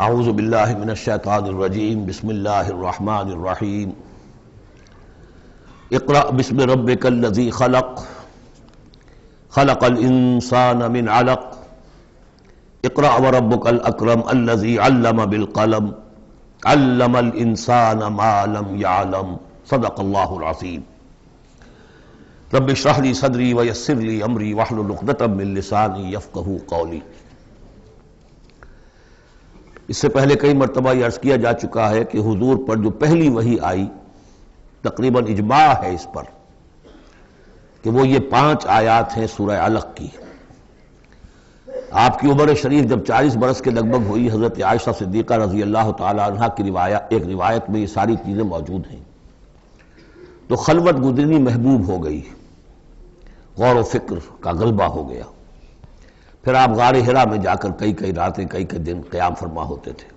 اعوذ باللہ من الشیطان الرجیم بسم اللہ الرحمن الرحیم اقرأ بسم ربک الذی خلق خلق الانسان من علق اقرأ وربک الاکرم الذی علم بالقلم علم الانسان ما لم يعلم صدق اللہ العظیم رب اشرح لی صدری ویسر لی امری واحلل عقدۃ من لسانی یفقہوا قولی۔ اس سے پہلے کئی مرتبہ یہ عرض کیا جا چکا ہے کہ حضور پر جو پہلی وحی آئی تقریباً اجماع ہے اس پر کہ وہ یہ 5 آیات ہیں سورہ علق کی۔ آپ کی عمر شریف جب 40 برس کے لگ بھگ ہوئی، حضرت عائشہ صدیقہ رضی اللہ تعالی عنہ کی ایک روایت میں یہ ساری چیزیں موجود ہیں، تو خلوت گزرنی محبوب ہو گئی، غور و فکر کا غلبہ ہو گیا۔ پھر آپ غار حرا میں جا کر کئی راتیں کئی دن قیام فرما ہوتے تھے،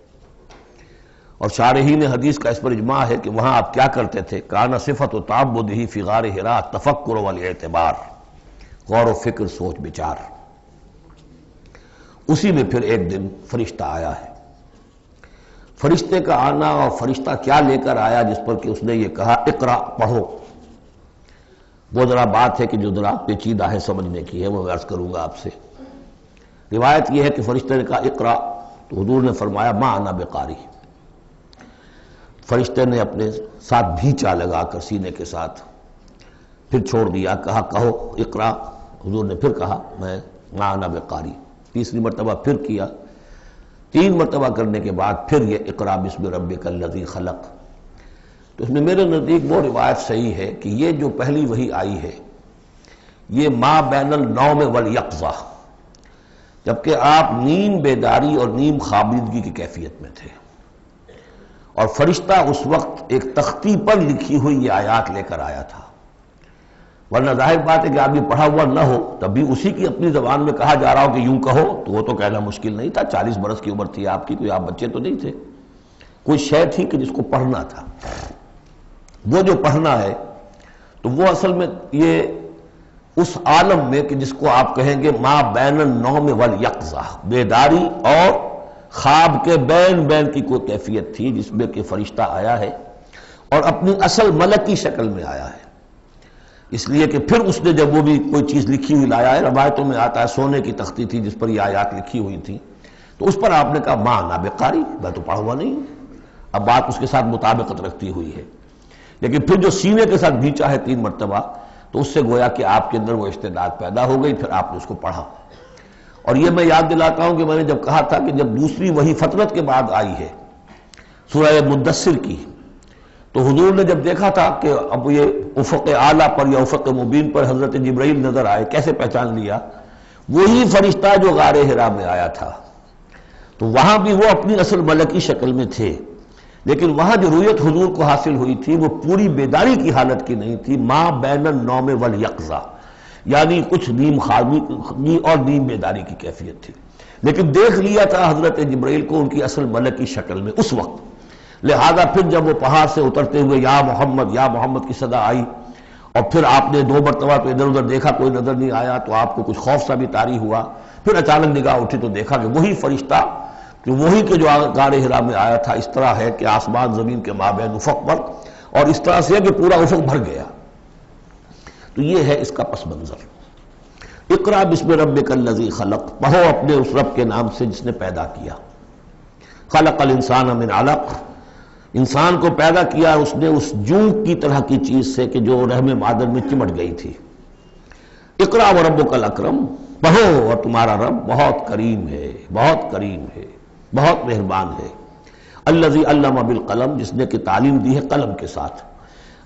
اور شارحین حدیث کا اس پر اجماع ہے کہ وہاں آپ کیا کرتے تھے؟ کان صفت و تعبدہ فی غار حرا تفکر والاعتبار، غور و فکر، سوچ بچار۔ اسی میں پھر ایک دن فرشتہ آیا ہے۔ فرشتے کا آنا اور فرشتہ کیا لے کر آیا جس پر کہ اس نے یہ کہا اقرا، پڑھو، وہ ذرا بات ہے کہ جو ذرا پیچیدہ ہے سمجھنے کی ہے، وہ میں عرض کروں گا آپ سے۔ روایت یہ ہے کہ فرشتے نے کہا اقرا، تو حضور نے فرمایا ما انا بقاری۔ فرشتے نے اپنے ساتھ بھینچا لگا کر سینے کے ساتھ، پھر چھوڑ دیا، کہا کہو اقرا۔ حضور نے پھر کہا میں ما انا بقاری۔ تیسری مرتبہ پھر کیا، 3 مرتبہ کرنے کے بعد پھر یہ اقرا بسم ربک الذی خلق۔ تو اس میں میرے نزدیک وہ روایت صحیح ہے کہ یہ جو پہلی وحی آئی ہے یہ ما بین النوم والیقظہ، جبکہ آپ نیم بیداری اور نیم خوابیدگی کی کیفیت میں تھے، اور فرشتہ اس وقت ایک تختی پر لکھی ہوئی یہ آیات لے کر آیا تھا۔ ورنہ ظاہر بات ہے کہ آپ یہ پڑھا ہوا نہ ہو تب بھی اسی کی اپنی زبان میں کہا جا رہا ہو کہ یوں کہو، تو وہ تو کہنا مشکل نہیں تھا۔ 40 برس کی عمر تھی آپ کی، کوئی آپ بچے تو نہیں تھے، کوئی شے تھی کہ جس کو پڑھنا تھا۔ وہ جو پڑھنا ہے تو وہ اصل میں یہ اس عالم میں کہ جس کو آپ کہیں گے ما بین النوم والیقظہ، بیداری اور خواب کے بین کی کوئی کیفیت تھی جس میں کہ فرشتہ آیا ہے اور اپنی اصل ملکی شکل میں آیا ہے۔ اس لیے کہ پھر اس نے جب وہ بھی کوئی چیز لکھی ہوئی لایا ہے، روایتوں میں آتا ہے سونے کی تختی تھی جس پر یہ آیات لکھی ہوئی تھی، تو اس پر آپ نے کہا ما انا بقاری، میں تو پڑھا ہوا نہیں ہوں۔ اب بات اس کے ساتھ مطابقت رکھتی ہوئی ہے، لیکن پھر جو سینے کے ساتھ بھینچا ہے 3 مرتبہ، تو اس سے گویا کہ آپ کے اندر وہ استعداد پیدا ہو گئی، پھر آپ نے اس کو پڑھا۔ اور یہ میں یاد دلاتا ہوں کہ میں نے جب کہا تھا کہ جب دوسری وحی فترت کے بعد آئی ہے سورہ مدثر کی، تو حضور نے جب دیکھا تھا کہ اب یہ افق اعلیٰ پر یا افق مبین پر حضرت جبرائیل نظر آئے، کیسے پہچان لیا؟ وہی فرشتہ جو غار حرا میں آیا تھا، تو وہاں بھی وہ اپنی اصل ملکی شکل میں تھے، لیکن وہاں جو رؤیت حضور کو حاصل ہوئی تھی وہ پوری بیداری کی حالت کی نہیں تھی، ما بین النوم والیقظہ، یعنی کچھ نیم خوابی اور نیم بیداری کی کیفیت تھی، لیکن دیکھ لیا تھا حضرت جبرائیل کو ان کی اصل ملکی شکل میں اس وقت۔ لہذا پھر جب وہ پہاڑ سے اترتے ہوئے یا محمد کی صدا آئی، اور پھر آپ نے 2 مرتبہ تو ادھر ادھر دیکھا، کوئی نظر نہیں آیا، تو آپ کو کچھ خوف سا بھی طاری ہوا۔ پھر اچانک نگاہ اٹھی تو دیکھا کہ وہی فرشتہ کہ وہی کہ جو غار حرا میں آیا تھا، اس طرح ہے کہ آسمان زمین کے مابین افق پر، اور اس طرح سے کہ پورا افق بھر گیا۔ تو یہ ہے اس کا پس منظر۔ اقرا بسم ربک الذی خلق، پڑھو اپنے اس رب کے نام سے جس نے پیدا کیا۔ خلق الانسان من علق، انسان کو پیدا کیا اس نے اس جونک کی طرح کی چیز سے کہ جو رحم مادر میں چمٹ گئی تھی۔ اقرا وربک الاکرم، پڑھو اور تمہارا رب بہت کریم ہے، بہت کریم ہے، بہت مہربان ہے۔ الذی علم بالقلم، جس نے کہ تعلیم دی ہے قلم کے ساتھ۔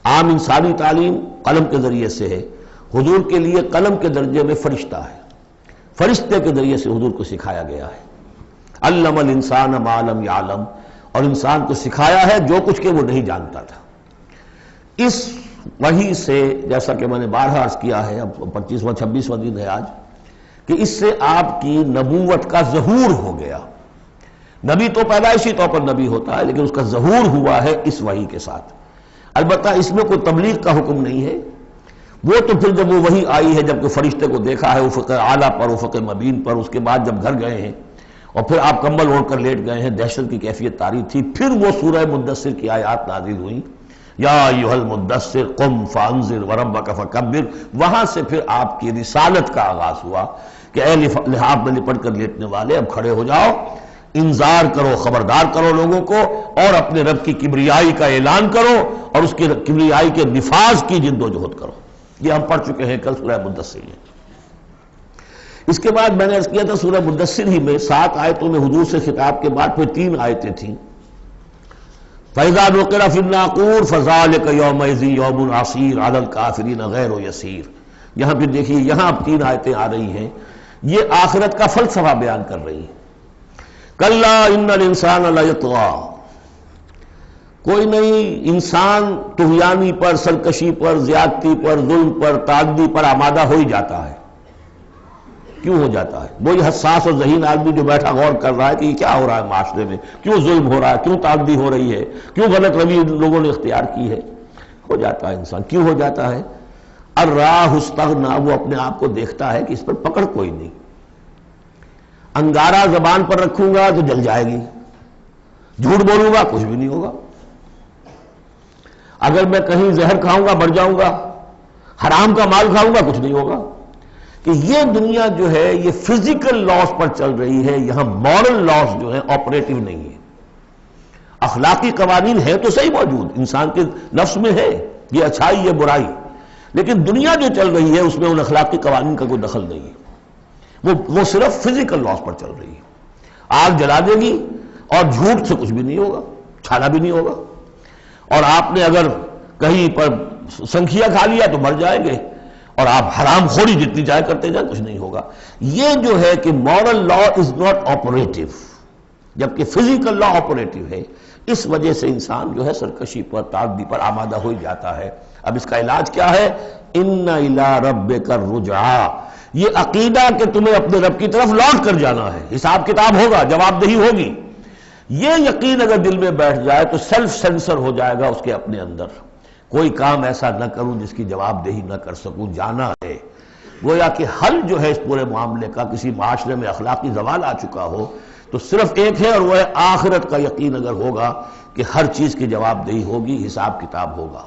عام انسانی تعلیم قلم کے ذریعے سے ہے، حضور کے لیے قلم کے درجے میں فرشتہ ہے، فرشتے کے ذریعے سے حضور کو سکھایا گیا ہے۔ علم الانسان ما لم یعلم، اور انسان کو سکھایا ہے جو کچھ کہ وہ نہیں جانتا تھا۔ اس وحی سے، جیسا کہ میں نے بارہا عرض کیا ہے، اب 25واں 26واں دن ہے آج، کہ اس سے آپ کی نبوت کا ظہور ہو گیا۔ نبی تو پیدائشی طور پر نبی ہوتا ہے، لیکن اس کا ظہور ہوا ہے اس وحی کے ساتھ۔ البتہ اس میں کوئی تبلیغ کا حکم نہیں ہے، وہ تو پھر جب وہ وحی آئی ہے، جب کہ فرشتے کو دیکھا ہے افق اعلیٰ پر، افق مبین پر، اس کے بعد جب گھر گئے ہیں اور پھر آپ کمبل اوڑھ کر لیٹ گئے ہیں، دہشت کی کیفیت طاری تھی. پھر وہ سورہ مدثر کی آیات نازل ہوئیں، یا ایھا المدثر قم فانذر وربک فکبر. وہاں سے پھر آپ کی رسالت کا آغاز ہوا کہ اے لحاف میں لپٹ کر لیٹنے والے، اب کھڑے ہو جاؤ، انذار کرو، خبردار کرو لوگوں کو، اور اپنے رب کی کبریائی کا اعلان کرو اور اس کی کبریائی کے نفاذ کی جد و جہد کرو. یہ ہم پڑھ چکے ہیں کل سورہ مدثر میں. اس کے بعد میں نے عرض کیا تھا سورہ مدثر ہی میں 7 آیتوں میں حضور سے خطاب کے بعد پھر 3 آیتیں تھیں. فَإِذَا نُقِرَ فِي النَّاقُورِ فَذَلِكَ يَوْمَئِذٍ يَوْمٌ عَسِيرٌ عَلَى الْكَافِرِينَ غَيْرُ يَسِيرٌ. یہاں پھر دیکھیے، یہاں اب 3 آیتیں آ رہی ہیں، یہ آخرت کا فلسفہ بیان کر رہی ہیں. کَلَّا إِنَّ الْإِنسَانَ لَيَطْغَىٰ. کوئی نہیں، انسان طغیانی پر، سرکشی پر، زیادتی پر، ظلم پر، تعدی پر آمادہ ہو ہی جاتا ہے. کیوں ہو جاتا ہے؟ وہی حساس اور ذہین آدمی جو بیٹھا غور کر رہا ہے کہ یہ کیا ہو رہا ہے معاشرے میں، کیوں ظلم ہو رہا ہے، کیوں تعدی ہو رہی ہے، کیوں غلط روی لوگوں نے اختیار کی ہے. ہو جاتا ہے انسان. کیوں ہو جاتا ہے؟ الراہ استغنا، وہ اپنے آپ کو دیکھتا ہے کہ اس پر پکڑ کوئی نہیں. انگارہ زبان پر رکھوں گا تو جل جائے گی، جھوٹ بولوں گا کچھ بھی نہیں ہوگا، اگر میں کہیں زہر کھاؤں گا مر جاؤں گا، حرام کا مال کھاؤں گا کچھ نہیں ہوگا. کہ یہ دنیا جو ہے یہ فزیکل لاز پر چل رہی ہے، یہاں مورل لاز جو ہے آپریٹو نہیں ہے. اخلاقی قوانین ہے تو صحیح موجود، انسان کے نفس میں ہے، یہ اچھائی یہ برائی، لیکن دنیا جو چل رہی ہے اس میں ان اخلاقی قوانین کا کوئی دخل نہیں ہے. وہ صرف فزیکل لاز پر چل رہی ہے. آگ جلا دے گی اور جھوٹ سے کچھ بھی نہیں ہوگا، چھانا بھی نہیں ہوگا. اور آپ نے اگر کہیں پر سنکھیا کھا لیا تو مر جائیں گے، اور آپ حرام خوری جتنی چاہے کرتے جائیں کچھ نہیں ہوگا. یہ جو ہے کہ moral law is not operative, جبکہ فزیکل لا آپریٹو ہے. اس وجہ سے انسان جو ہے سرکشی پر، تعدی پر آمادہ ہو جاتا ہے. اب اس کا علاج کیا ہے؟ ان الی ربک الرجعی. یہ عقیدہ کہ تمہیں اپنے رب کی طرف لوٹ کر جانا ہے، حساب کتاب ہوگا، جواب دہی ہوگی. یہ یقین اگر دل میں بیٹھ جائے تو سیلف سینسر ہو جائے گا اس کے اپنے اندر. کوئی کام ایسا نہ کروں جس کی جواب دہی نہ کر سکوں. جانا ہے گویا کہ حل جو ہے اس پورے معاملے کا، کسی معاشرے میں اخلاقی زوال آ چکا ہو تو صرف ایک ہے، اور وہ ہے آخرت کا یقین اگر ہوگا کہ ہر چیز کی جواب دہی ہوگی، حساب کتاب ہوگا.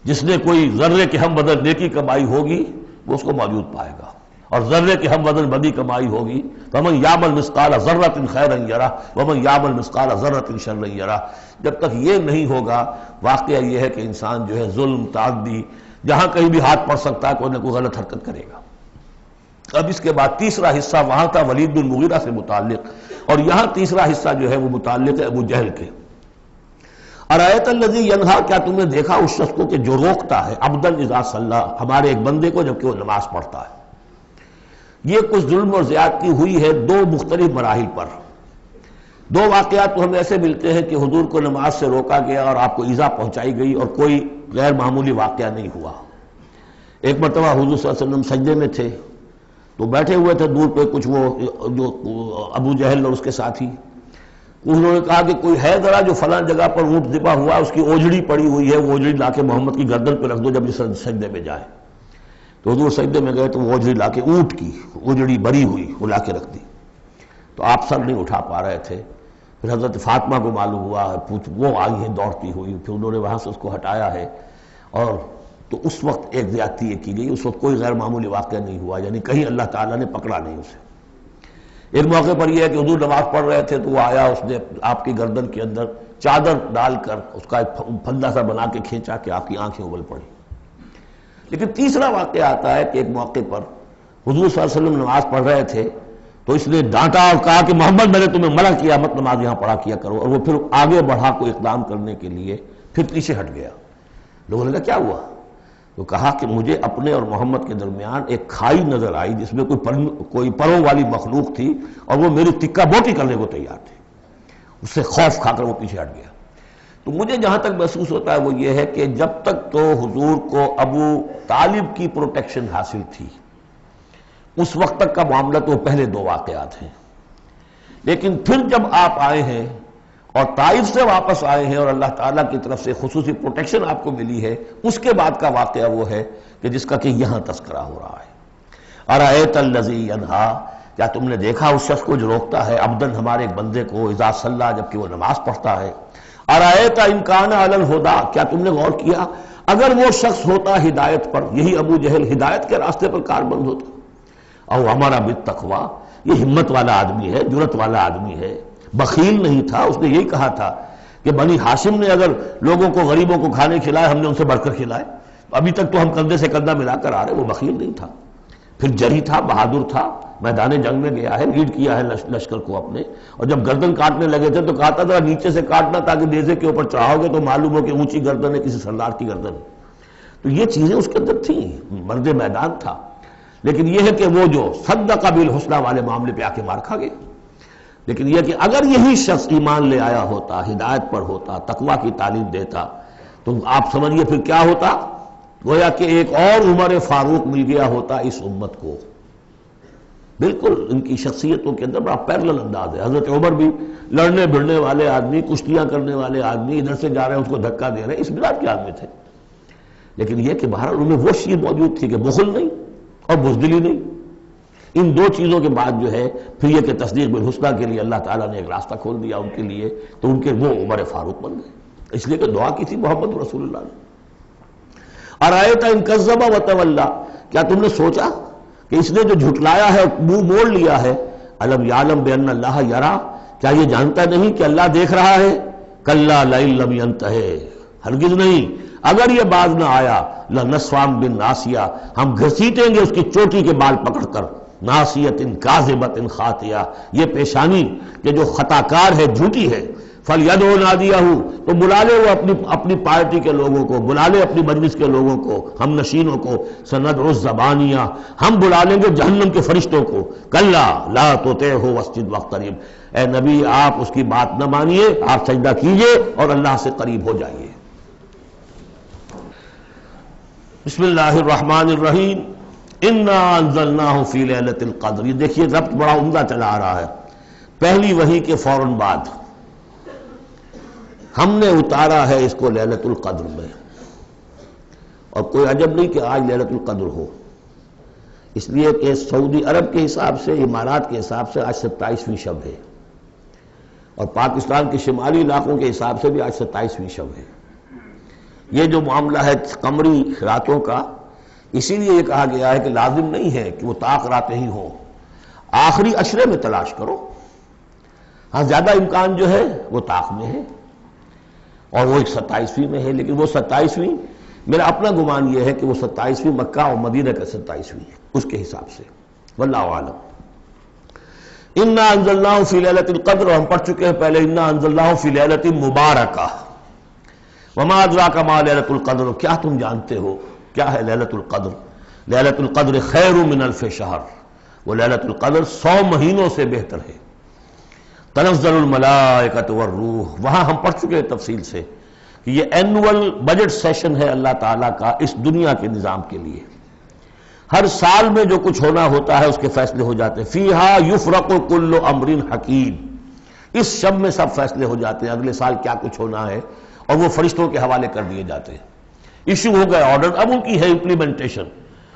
جس نے کوئی ذرے کے ہم بدل نیکی کمائی ہوگی وہ اس کو موجود پائے گا، اور ذرے کے ہم وزن بدی کمائی ہوگی. وَمَنْ يَعْمَلْ مِثْقَالَ ذَرَّةٍ خَيْرًا يَرَهُ وَمَنْ يَعْمَلْ مِثْقَالَ ذَرَّةٍ شَرًّا يَرَهُ. جب تک یہ نہیں ہوگا، واقعہ یہ ہے کہ انسان جو ہے ظلم، تعدی، جہاں کہیں بھی ہاتھ پڑ سکتا ہے کوئی نہ کوئی غلط حرکت کرے گا. اب اس کے بعد تیسرا حصہ وہاں تھا ولید بن مغیرہ سے متعلق، اور یہاں تیسرا حصہ جو ہے وہ متعلق ہے ابو جہل کے. ارایت الذی ینہا، کیا تم نے دیکھا اس شخص کو کہ جو روکتا ہے، عبدا اذا صلی، ہمارے ایک بندے کو جبکہ وہ نماز پڑھتا ہے. یہ کچھ ظلم اور زیادتی ہوئی ہے 2 مختلف مراحل پر. 2 واقعات تو ہمیں ایسے ملتے ہیں کہ حضور کو نماز سے روکا گیا اور آپ کو ایذا پہنچائی گئی اور کوئی غیر معمولی واقعہ نہیں ہوا. ایک مرتبہ حضور صلی اللہ علیہ وسلم سجدے میں تھے تو بیٹھے ہوئے تھے دور پہ کچھ وہ جو ابو جہل اور اس کے ساتھی. انہوں نے کہا کہ کوئی ہے ذرا جو فلاں جگہ پر اونٹ ذبح ہوا، اس کی اوجڑی پڑی ہوئی ہے، وہ اوجڑی لا کے محمد کی گردن پہ رکھ دو جب یہ سجدے میں جائے. تو حضور سجدے میں گئے تو وہ اوجڑی لا کے، اونٹ کی اوجڑی بری ہوئی وہ لا کے رکھ دی. تو آپ سر نہیں اٹھا پا رہے تھے. پھر حضرت فاطمہ کو معلوم ہوا، وہ آئی ہیں دوڑتی ہوئی، پھر انہوں نے وہاں سے اس کو ہٹایا ہے. اور تو اس وقت ایک زیادتی یہ کی گئی، اس وقت کوئی غیر معمولی واقعہ نہیں ہوا، یعنی کہیں اللہ تعالیٰ نے پکڑا نہیں اسے. ایک موقع پر یہ ہے کہ حضور نماز پڑھ رہے تھے تو وہ آیا، اس نے آپ کی گردن کے اندر چادر ڈال کر اس کا ایک پھندا سا بنا کے کھینچا کہ آپ کی آنکھیں ابل پڑی. لیکن تیسرا واقعہ آتا ہے کہ ایک موقع پر حضور صلی اللہ علیہ وسلم نماز پڑھ رہے تھے تو اس نے ڈانٹا اور کہا کہ محمد میں نے تمہیں منع کیا مت نماز یہاں پڑھا کیا کرو. اور وہ پھر آگے بڑھا کوئی اقدام کرنے کے لیے، پھر پیچھے ہٹ گیا. لوگوں نے کہا کیا ہوا؟ تو کہا کہ مجھے اپنے اور محمد کے درمیان ایک کھائی نظر آئی جس میں کوئی پروں والی مخلوق تھی اور وہ میری تکہ بوٹی کرنے کو تیار تھی. اس سے خوف کھا کر وہ پیچھے ہٹ گیا. تو مجھے جہاں تک محسوس ہوتا ہے وہ یہ ہے کہ جب تک تو حضور کو ابو طالب کی پروٹیکشن حاصل تھی، اس وقت تک کا معاملہ تو پہلے 2 واقعات ہیں. لیکن پھر جب آپ آئے ہیں اور طائف سے واپس آئے ہیں اور اللہ تعالیٰ کی طرف سے خصوصی پروٹیکشن آپ کو ملی ہے، اس کے بعد کا واقعہ وہ ہے کہ جس کا کہ یہاں تذکرہ ہو رہا ہے. ارایت الذی ینہا، کیا تم نے دیکھا اس شخص کو جو روکتا ہے عبدن ہمارے ایک بندے کو اذا صلی جبکہ وہ نماز پڑھتا ہے، ارایت ان کان علی الہدی، کیا تم نے غور کیا اگر وہ شخص ہوتا ہدایت پر، یہی ابو جہل ہدایت کے راستے پر کاربند ہوتا، او ہمارا بالتقوی، یہ ہمت والا آدمی ہے، جرت والا آدمی ہے، بخیل نہیں تھا، اس نے یہی کہا تھا کہ بنی ہاشم نے اگر لوگوں کو غریبوں کو کھانے کھلائے ہم نے ان سے بڑھ کر کھلائے، ابھی تک تو ہم کندھے سے کندھا ملا کر آ رہے، وہ بخیل نہیں تھا، پھر جری تھا، بہادر تھا، میدان جنگ میں گیا ہے، لیڈ کیا ہے لشکر کو اپنے، اور جب گردن کاٹنے لگے تھے تو کہا تھا ذرا نیچے سے کاٹنا تاکہ نیزے کے اوپر چڑھاؤ گے تو معلوم ہو کہ اونچی گردن ہے کسی سردار کی گردن ہے۔ تو یہ چیزیں اس کے اندر تھیں، مرد میدان تھا، لیکن یہ ہے کہ وہ جو صدق بالحسنی والے معاملے پہ آ کے مار کھا گئے۔ لیکن یہ کہ اگر یہی شخص ایمان لے آیا ہوتا، ہدایت پر ہوتا، تقویٰ کی تعلیم دیتا، تو آپ سمجھیے پھر کیا ہوتا، گویا کہ ایک اور عمر فاروق مل گیا ہوتا اس امت کو۔ بالکل ان کی شخصیتوں کے اندر بڑا پیرلل انداز ہے۔ حضرت عمر بھی لڑنے بھڑنے والے آدمی، کشتیاں کرنے والے آدمی، ادھر سے جا رہے ہیں اس کو دھکا دے رہے ہیں، اس ملاد کے آدمی تھے، لیکن یہ کہ بہرحال ان میں وہ شیر موجود تھی کہ بخل نہیں اور بزدلی نہیں۔ ان دو چیزوں کے بعد جو ہے پھر یہ کہ تصدیق بالحسنی کے لیے اللہ تعالیٰ نے ایک راستہ کھول دیا ان کے لیے، تو ان کے وہ عمر فاروق بن گئے، اس لیے کہ دعا کی تھی محمد رسول اللہ نے۔ ارایت ان کذب وتولی، کیا تم نے سوچا کہ اس نے جو جھٹلایا ہے، منہ موڑ لیا ہے، الم یعلم بان اللہ یرا، کیا یہ جانتا نہیں کہ اللہ دیکھ رہا ہے؟ کلا لئن لم ینتہ، ہرگز نہیں، اگر یہ باز نہ آیا، لنسفعا بالناصیہ، ہم گھسیٹیں گے اس کی چوٹی کے بال پکڑ کر، ناصیۃ کاذبۃ خاطئہ، یہ پیشانی کہ جو خطا کار ہے، جھوٹی ہے، فلیدعو نادیہ، تو بلا لے وہ اپنی پارٹی کے لوگوں کو، بلا لے اپنی مجلس کے لوگوں کو، ہم نشینوں کو، سندعو الزبانیہ، ہم بلا لیں گے جہنم کے فرشتوں کو، کلا لا تطعہ واسجد واقترب، اے نبی آپ اس کی بات نہ مانیے، آپ سجدہ کیجئے اور اللہ سے قریب ہو جائیے۔ بسم اللہ الرحمن الرحیم، انا انزلناہ فی لیلۃ القدر، یہ دیکھیے ربط بڑا عمدہ چلا آ رہا ہے، پہلی وحی کے فوراً بعد ہم نے اتارا ہے اس کو لیلۃ القدر میں، اور کوئی عجب نہیں کہ آج لیلۃ القدر ہو، اس لیے کہ سعودی عرب کے حساب سے، امارات کے حساب سے آج 27ویں شب ہے، اور پاکستان کے شمالی علاقوں کے حساب سے بھی آج 27ویں شب ہے۔ یہ جو معاملہ ہے قمری راتوں کا، اسی لیے یہ کہا گیا ہے کہ لازم نہیں ہے کہ وہ طاق راتیں ہی ہوں، آخری عشرے میں تلاش کرو، ہاں زیادہ امکان جو ہے وہ طاق میں ہے، اور وہ ایک 27ویں میں ہے، لیکن وہ 27ویں میرا اپنا گمان یہ ہے کہ وہ 27ویں مکہ اور مدینہ کا 27ویں ہے اس کے حساب سے، واللہ اعلم۔ انا انزلناہ فی لیلۃ القدر، اور ہم پڑھ چکے ہیں پہلے، انا انزلناہ فی لیلۃ مبارکہ، وما ادراک ما لیلۃ القدر، کیا تم جانتے ہو کیا ہے لیلۃ القدر؟ لیلۃ القدر خیر من الف شہر، وہ لیلۃ القدر 100 مہینوں سے بہتر ہے۔ تنزل الملائکۃ والروح، وہاں ہم پڑھ چکے ہیں تفصیل سے کہ یہ اینول بجٹ سیشن ہے اللہ تعالیٰ کا اس دنیا کے نظام کے لیے، ہر سال میں جو کچھ ہونا ہوتا ہے اس کے فیصلے ہو جاتے ہیں، فیہا یفرق کل امر حکیم، اس شب میں سب فیصلے ہو جاتے ہیں، اگلے سال کیا کچھ ہونا ہے، اور وہ فرشتوں کے حوالے کر دیے جاتے ہیں، ایشو ہو گئے آرڈر، اب ان کی ہے امپلیمنٹیشن،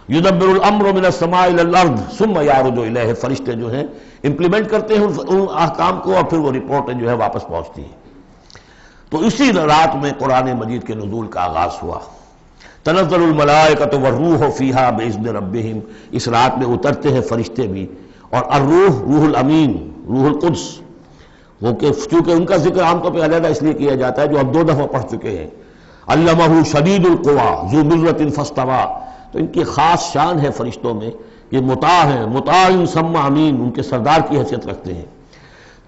یدبر الامر من السماء الى الارض ثم یعرج الیہ، فرشتے جو ہیں امپلیمنٹ کرتے ہیں ان احکام کو، اور پھر وہ رپورٹیں جو ہے واپس پہنچتی ہیں۔ تو اسی رات میں قرآن مجید کے نزول کا آغاز ہوا، تنزل الملائکۃ والروح فیہا باذن ربہم، اس رات میں اترتے ہیں فرشتے بھی، اور الروح روح الامین، روح القدس، وہ کہ چونکہ ان کا ذکر عام طور پہ علیحدہ اس لیے کیا جاتا ہے جو اب 2 دفعہ پڑھ چکے ہیں، علمہ شدید القویٰ ذو مرۃ فاستویٰ، تو ان کی خاص شان ہے فرشتوں میں کہ مطاع ہیں، مطاع ثم امین، ان کے سردار کی حیثیت رکھتے ہیں۔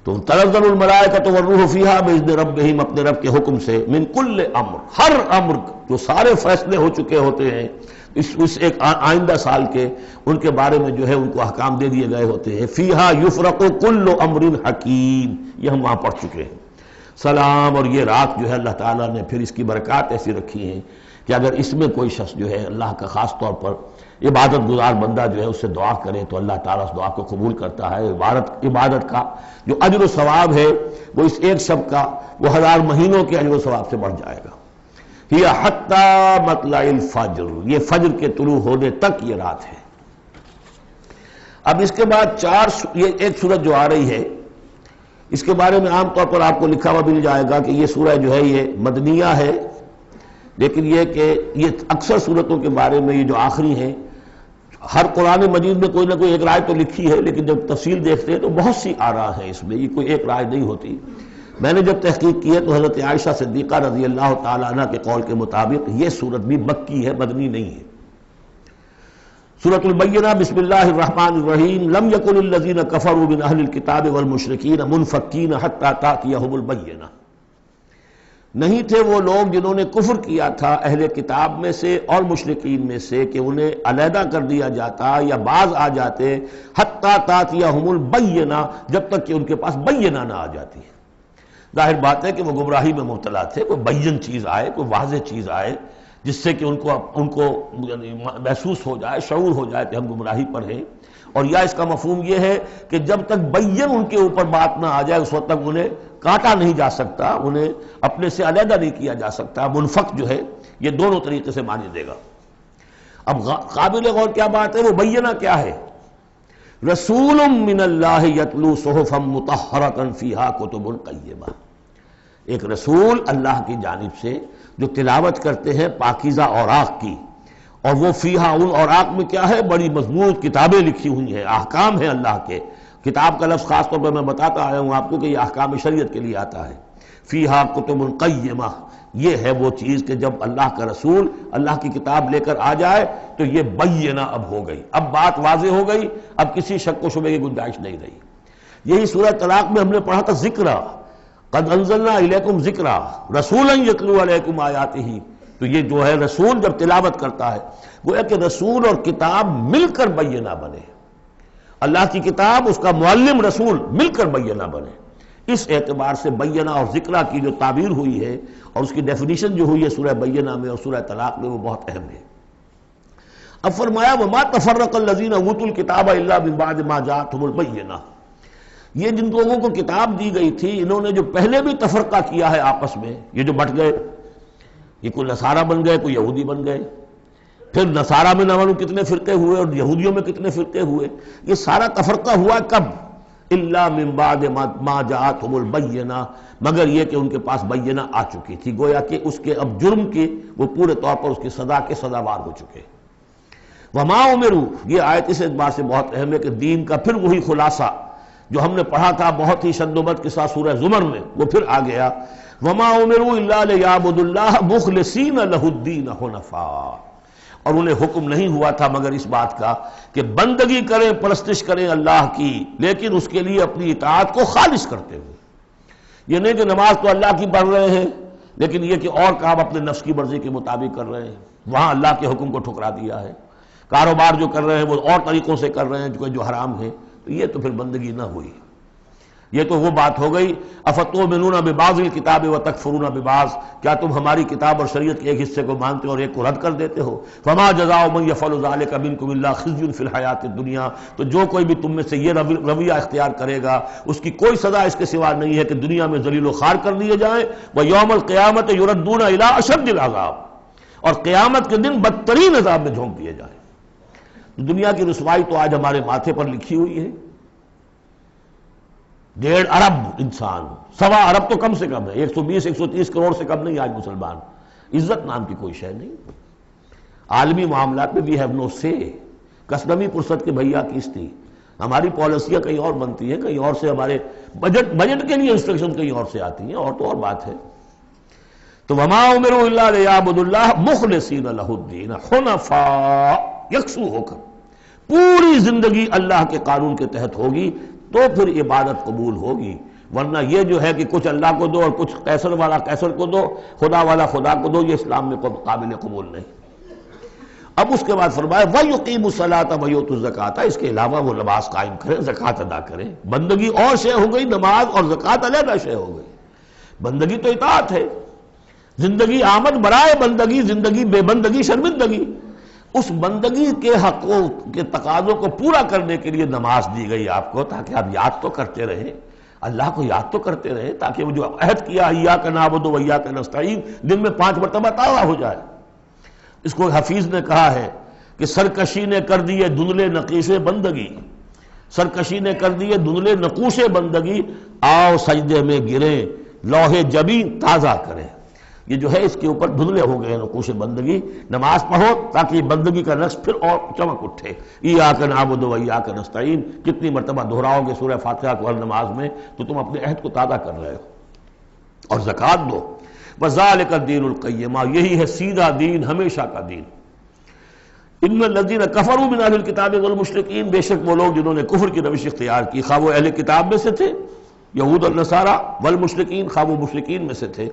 تو تنزل الملائکۃ والروح فیہا باذن ربہم، اپنے رب کے حکم سے، من کل امر، ہر امر، جو سارے فیصلے ہو چکے ہوتے ہیں اس ایک آئندہ سال کے، ان کے بارے میں جو ہے ان کو احکام دے دیے گئے ہوتے ہیں، فیہا یفرق کل امر حکیم، یہ ہم وہاں پڑھ چکے ہیں۔ سلام، اور یہ رات جو ہے اللہ تعالیٰ نے پھر اس کی برکات ایسی رکھی ہیں کہ اگر اس میں کوئی شخص جو ہے اللہ کا خاص طور پر عبادت گزار بندہ جو ہے اس سے دعا کرے تو اللہ تعالیٰ اس دعا کو قبول کرتا ہے، عبادت کا جو اجر و ثواب ہے وہ اس ایک شب کا وہ 1000 مہینوں کے اجر و ثواب سے بڑھ جائے گا۔ ہی حتی مطلع الفجر، یہ فجر کے طلوع ہونے تک یہ رات ہے۔ اب اس کے بعد یہ ایک سورت جو آ رہی ہے، اس کے بارے میں عام طور پر آپ کو لکھا ہوا مل جائے گا کہ یہ سورہ جو ہے یہ مدنیہ ہے، لیکن یہ کہ یہ اکثر سورتوں کے بارے میں یہ جو آخری ہیں، ہر قرآن مجید میں کوئی نہ کوئی ایک رائے تو لکھی ہے، لیکن جب تفصیل دیکھتے ہیں تو بہت سی آراء ہیں اس میں، یہ کوئی ایک رائے نہیں ہوتی۔ میں نے جب تحقیق کی ہے تو حضرت عائشہ صدیقہ رضی اللہ تعالی عنہ کے قول کے مطابق یہ سورت بھی مکی ہے، مدنی نہیں ہے۔ سورۃ البینہ، بسم اللہ الرحمن الرحیم، لم یکن الذین کفروا من اہل الکتاب والمشرکین منفکین حتی تأتیہم البینہ، نہیں تھے وہ لوگ جنہوں نے کفر کیا تھا اہل کتاب میں سے اور مشرکین میں سے کہ انہیں علیحدہ کر دیا جاتا یا باز آ جاتے، حتی تأتیہم البینہ، جب تک کہ ان کے پاس بینہ نہ آ جاتی ہے۔ ظاہر بات ہے کہ وہ گمراہی میں مبتلا تھے، کوئی بین چیز آئے، کوئی واضح چیز آئے جس سے کہ ان کو محسوس ہو جائے، شعور ہو جائے کہ ہم گمراہی پر ہیں، اور یا اس کا مفہوم یہ ہے کہ جب تک بین ان کے اوپر بات نہ آ جائے اس وقت تک انہیں کاٹا نہیں جا سکتا، انہیں اپنے سے علیحدہ نہیں کیا جا سکتا۔ منفق جو ہے یہ دونوں طریقے سے مانی دے گا۔ اب قابل غور کیا بات ہے، وہ بینہ کیا ہے؟ رسول من اللہ یتلو صحفا مطہرۃ فیہا کتب قیمہ، ایک رسول اللہ کی جانب سے جو تلاوت کرتے ہیں پاکیزہ اوراق کی، اور وہ فیہا، ان اوراق میں کیا ہے؟ بڑی مضبوط کتابیں لکھی ہوئی ہیں، احکام ہیں اللہ کے۔ کتاب کا لفظ خاص طور پر میں بتاتا آیا ہوں آپ کو کہ یہ احکام شریعت کے لیے آتا ہے۔ فیہا کتب قیمہ، یہ ہے وہ چیز کہ جب اللہ کا رسول اللہ کی کتاب لے کر آ جائے تو یہ بینہ اب ہو گئی، اب بات واضح ہو گئی، اب کسی شک و شبے کی گنجائش نہیں رہی۔ یہی سورہ طلاق میں ہم نے پڑھا تھا ذکرہ، قد انزلنا الیکم ذکرہ رسولا یتلو علیکم آیاتہ، تو یہ جو ہے رسول جب تلاوت کرتا ہے، گویا کہ رسول اور کتاب مل کر بینہ بنے، اللہ کی کتاب اس کا معلم رسول مل کر بینہ بنے۔ اس اعتبار سے بینہ اور ذکرہ کی جو تعبیر ہوئی ہے اور اس کی ڈیفینیشن جو ہوئی ہے سورہ بینہ میں اور سورہ طلاق میں، وہ بہت اہم ہے۔ اب فرمایا وما تفرق الذین اوتوا الکتاب الا من بعد ما جاءتهم البینہ، یہ جن لوگوں کو کتاب دی گئی تھی انہوں نے جو پہلے بھی تفرقہ کیا ہے آپس میں، یہ جو بٹ گئے، یہ کوئی نصارہ بن گئے، کوئی یہودی بن گئے، پھر نصارہ میں نہ معلوم کتنے فرقے ہوئے اور یہودیوں میں کتنے فرقے ہوئے، یہ سارا تفرقہ ہوا کب؟ الا من بعد ما جاءتهم البینہ، مگر یہ کہ ان کے پاس بینہ آ چکی تھی، گویا کہ اس کے اب جرم کی وہ پورے طور پر اس کی سزا کے سزاوار ہو چکے۔ وما امروا، یہ آیت اس اعتبار سے بہت اہم ہے کہ دین کا پھر وہی خلاصہ جو ہم نے پڑھا تھا بہت ہی شدت کے ساتھ سورہ زمر میں، وہ پھر آ گیا۔ وما امروا الا لیعبدوا اللہ مخلصین لہ الدین حنفاء، اور انہیں حکم نہیں ہوا تھا مگر اس بات کا کہ بندگی کریں، پرستش کریں اللہ کی، لیکن اس کے لیے اپنی اطاعت کو خالص کرتے ہوئے۔ یہ نہیں کہ نماز تو اللہ کی پڑھ رہے ہیں لیکن یہ کہ اور کام اپنے نفس کی مرضی کے مطابق کر رہے ہیں، وہاں اللہ کے حکم کو ٹھکرا دیا ہے۔ کاروبار جو کر رہے ہیں وہ اور طریقوں سے کر رہے ہیں جو حرام ہے، تو یہ تو پھر بندگی نہ ہوئی۔ یہ تو وہ بات ہو گئی افتؤمنون ببعض الکتاب وتکفرون ببعض، کیا تم ہماری کتاب اور شریعت کے ایک حصے کو مانتے ہو اور ایک کو رد کر دیتے ہو؟ فما جزاء من یفعل ذلک منکم الا خزی فی الحیاۃ الدنیا، تو جو کوئی بھی تم میں سے یہ رویہ اختیار کرے گا اس کی کوئی سزا اس کے سوا نہیں ہے کہ دنیا میں ذلیل و خوار کر دیے جائیں، ویوم القیامت یردون الی اشد العذاب، اور قیامت کے دن بدترین عذاب میں جھونک دیے جائیں۔ دنیا کی رسوائی تو آج ہمارے ماتھے پر لکھی ہوئی ہے۔ 1.5 ارب انسان، 1.25 ارب تو کم سے کم ہے، 120-130 کروڑ سے کم نہیں آج مسلمان، عزت نام کی کوئی شے نہیں۔ عالمی معاملات میں وی ہیو نو سے، کسٹمی پرست کے بھیا کیستی، ہماری پالیسیاں کہیں اور بنتی ہیں، کہیں اور سے ہمارے بجٹ کے لیے انسٹرکشن کہیں اور سے آتی ہیں، اور تو اور بات ہے۔ تو وما امروا الا لیعبدوا اللہ مخلصین لہ الدین حنفاء، یکسو ہو کر پوری زندگی اللہ کے قانون کے تحت ہوگی تو پھر عبادت قبول ہوگی، ورنہ یہ جو ہے کہ کچھ اللہ کو دو اور کچھ قیصر والا قیصر کو دو، خدا والا خدا کو دو، یہ اسلام میں قابل قبول نہیں۔ اب اس کے بعد فرمایا وَيُقِيمُ الصَّلَاةَ وَيُؤْتُوا الزَّكَاةَ، اس کے علاوہ وہ نماز قائم کریں، زکوٰۃ ادا کریں۔ بندگی اور شے ہو گئی، نماز اور زکوٰۃ علیحدہ شے ہو گئی۔ بندگی تو اطاعت ہے، زندگی آمد برائے بندگی، زندگی بے بندگی شرمندگی۔ اس بندگی کے حقوں کے تقاضوں کو پورا کرنے کے لیے نماز دی گئی آپ کو، تاکہ آپ یاد تو کرتے رہیں، اللہ کو یاد تو کرتے رہیں، تاکہ وہ جو عہد کیا ایاک نعبد و ایاک نستعین دن میں 5 مرتبہ تازہ ہو جائے۔ اس کو حفیظ نے کہا ہے کہ سرکشی نے کر دیے دھندلے نقیش بندگی، سرکشی نے کر دیے دھندلے نقوش بندگی، آؤ سجدے میں گریں، لوح جبین تازہ کریں۔ یہ جو ہے اس کے اوپر دھندلے ہو گئے نقوش بندگی، نماز پڑھو تاکہ بندگی کا نقش پھر اور چمک اٹھے۔ ایاک نعبد و ایاک نستعین، کتنی مرتبہ دہراؤ گے سورہ فاتحہ کو ہر نماز میں تو تم اپنے عہد کو تازہ کر رہے ہو۔ اور زکوٰۃ دو، وذالک الدین القیمہ، یہی ہے سیدھا دین، ہمیشہ کا دین۔ ان الذین کفروا من اہل الکتاب والمشرکین، بے شک وہ لوگ جنہوں نے کفر کی روش اختیار کی، خواہ وہ اہل کتاب میں سے تھے یہود اور نصارہ، والمشرکین خواہ وہ مشرکین میں سے تھے،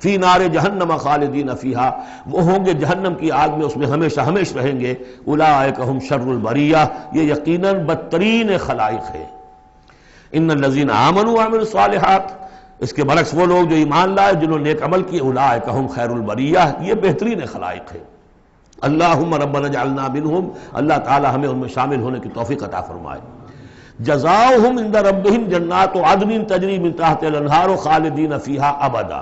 فی نار جہنم خالدین فیہا، وہ ہوں گے جہنم کی آگ میں، اس میں ہمیشہ ہمیشہ رہیں گے۔ اولئک ہم شر البریہ، یہ یقیناً بدترین خلائق ہے۔ ان الذین آمنوا وعملوا الصالحات، اس کے برعکس وہ لوگ جو ایمان لائے جنہوں نے نیک عمل کیے، اولئک ہم خیر البریہ، یہ بہترین خلائق ہے۔ اللہم ربنا اجعلنا منہم، اللہ تعالی ہمیں ان میں شامل ہونے کی توفیق عطا فرمائے۔ جزاؤہم عند ربہم جنات عدن تجری من تحتہا الانہار خالدین فیہا ابدا،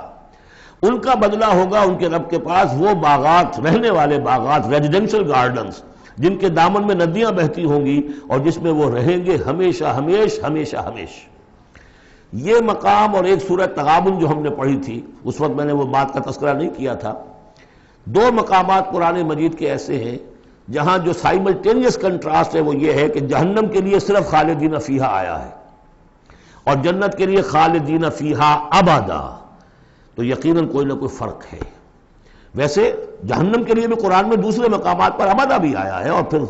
ان کا بدلہ ہوگا ان کے رب کے پاس وہ باغات، رہنے والے باغات، ریزیڈنشل گارڈنز، جن کے دامن میں ندیاں بہتی ہوں گی اور جس میں وہ رہیں گے ہمیشہ ہمیشہ ہمیشہ ہمیشہ۔ یہ مقام اور ایک سورہ تغابن جو ہم نے پڑھی تھی، اس وقت میں نے وہ بات کا تذکرہ نہیں کیا تھا، دو مقامات قرآن مجید کے ایسے ہیں جہاں جو سائملٹینیس کنٹراسٹ ہے وہ یہ ہے کہ جہنم کے لیے صرف خالدین فیہا آیا ہے اور جنت کے لیے خالدین فیہا ابدا، تو یقیناً کوئی نہ کوئی فرق ہے۔ ویسے جہنم کے لیے بھی قرآن میں دوسرے مقامات پر ابدا بھی آیا ہے اور پھر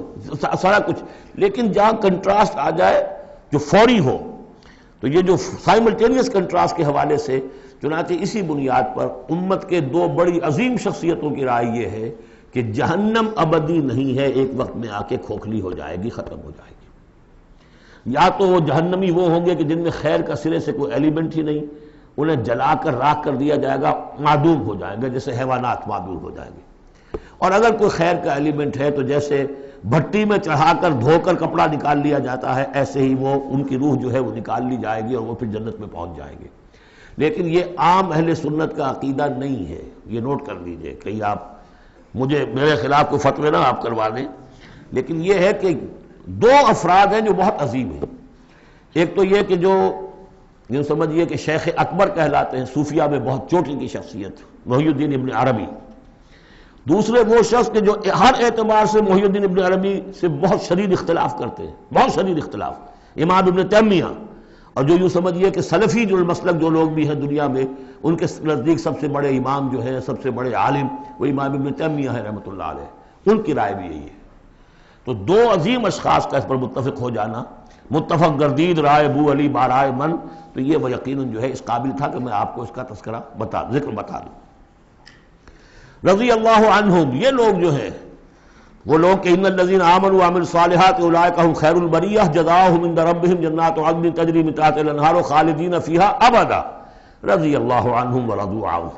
سارا کچھ، لیکن جہاں کنٹراسٹ آ جائے جو فوری ہو، تو یہ جو سائملٹینیس کنٹراسٹ کے حوالے سے، چنانچہ اسی بنیاد پر امت کے دو بڑی عظیم شخصیتوں کی رائے یہ ہے کہ جہنم ابدی نہیں ہے، ایک وقت میں آ کے کھوکھلی ہو جائے گی، ختم ہو جائے گی۔ یا تو وہ جہنمی وہ ہوں گے کہ جن میں خیر کا سرے سے کوئی ایلیمنٹ ہی نہیں، انہیں جلا کر راکھ کر دیا جائے گا، معدوم ہو جائیں گے، جیسے حیوانات معدوم ہو جائیں گے۔ اور اگر کوئی خیر کا ایلیمنٹ ہے تو جیسے بھٹی میں چڑھا کر دھو کر کپڑا نکال لیا جاتا ہے، ایسے ہی وہ ان کی روح جو ہے وہ نکال لی جائے گی اور وہ پھر جنت میں پہنچ جائیں گے۔ لیکن یہ عام اہل سنت کا عقیدہ نہیں ہے، یہ نوٹ کر لیجئے، کہیں آپ میرے خلاف کوئی فتوی نہ آپ کروا دیں، لیکن یہ ہے کہ دو افراد ہیں جو بہت عظیم ہیں۔ ایک تو یہ کہ جو یوں سمجھیے کہ شیخ اکبر کہلاتے ہیں، صوفیہ میں بہت چوٹی کی شخصیت، محی الدین ابن عربی۔ دوسرے وہ شخص کہ جو ہر اعتبار سے محی الدین ابن عربی سے بہت شدید اختلاف کرتے ہیں، بہت شدید اختلاف، امام ابن تیمیہ، اور جو یوں سمجھیے کہ سلفی جو المسلک جو لوگ بھی ہیں دنیا میں، ان کے نزدیک سب سے بڑے امام جو ہیں، سب سے بڑے عالم وہ امام ابن تیمیہ ہے رحمۃ اللہ علیہ، ان کی رائے بھی یہی ہے۔ تو دو عظیم اشخاص کا اس پر متفق ہو جانا، متفق گردید رائے بو علی بارائے من، تو یہ وہ یقیناً جو ہے اس قابل تھا کہ میں آپ کو اس کا تذکرہ ذکر بتا دوں۔ رضی اللہ عنہم، یہ لوگ جو ہیں وہ لوگ کہ ان الذین آمنوا وعملوا الصالحات اولئک هم خیر البریہ جزاؤہم عند ربہم جنات عدن تجری من تحتہا الانہار خالدین فیہا ابدا رضی اللہ عنہم ورضوا عنہ،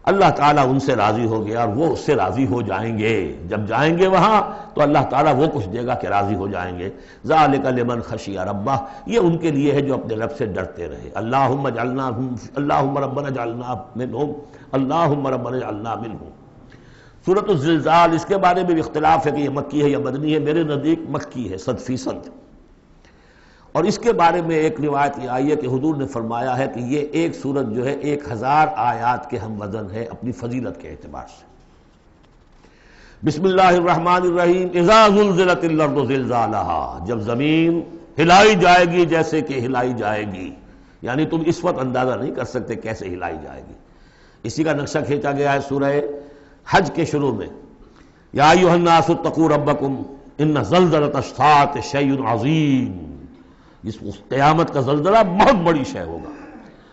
اللہ تعالیٰ ان سے راضی ہو گیا اور وہ اس سے راضی ہو جائیں گے۔ جب جائیں گے وہاں تو اللہ تعالیٰ وہ کچھ دے گا کہ راضی ہو جائیں گے۔ ذالک لمن خشی ربہ، یہ ان کے لیے ہے جو اپنے رب سے ڈرتے رہے۔ اللہم ربنا اجعلنا منہم، اللہم ربنا اجعلنا منہم۔ سورۃ الزلزال، اس کے بارے میں بھی اختلاف ہے کہ یہ مکی ہے یا مدنی ہے، میرے نزدیک مکی ہے 100%۔ اور اس کے بارے میں ایک روایت یہ آئی ہے کہ حضور نے فرمایا ہے کہ یہ ایک سورت جو ہے 1000 آیات کے ہم وزن ہے اپنی فضیلت کے اعتبار سے۔ بسم اللہ الرحمن الرحیم، اذا زلزلت الارض زلزالہا، جب زمین ہلائی جائے گی جیسے کہ ہلائی جائے گی، یعنی تم اس وقت اندازہ نہیں کر سکتے کیسے ہلائی جائے گی۔ اسی کا نقشہ کھینچا گیا ہے سورہ حج کے شروع میں، یا ایھا الناس اتقوا ربکم ان زلزلۃ الساعۃ شیء عظیم، اس قیامت کا زلزلہ بہت بڑی شے ہوگا۔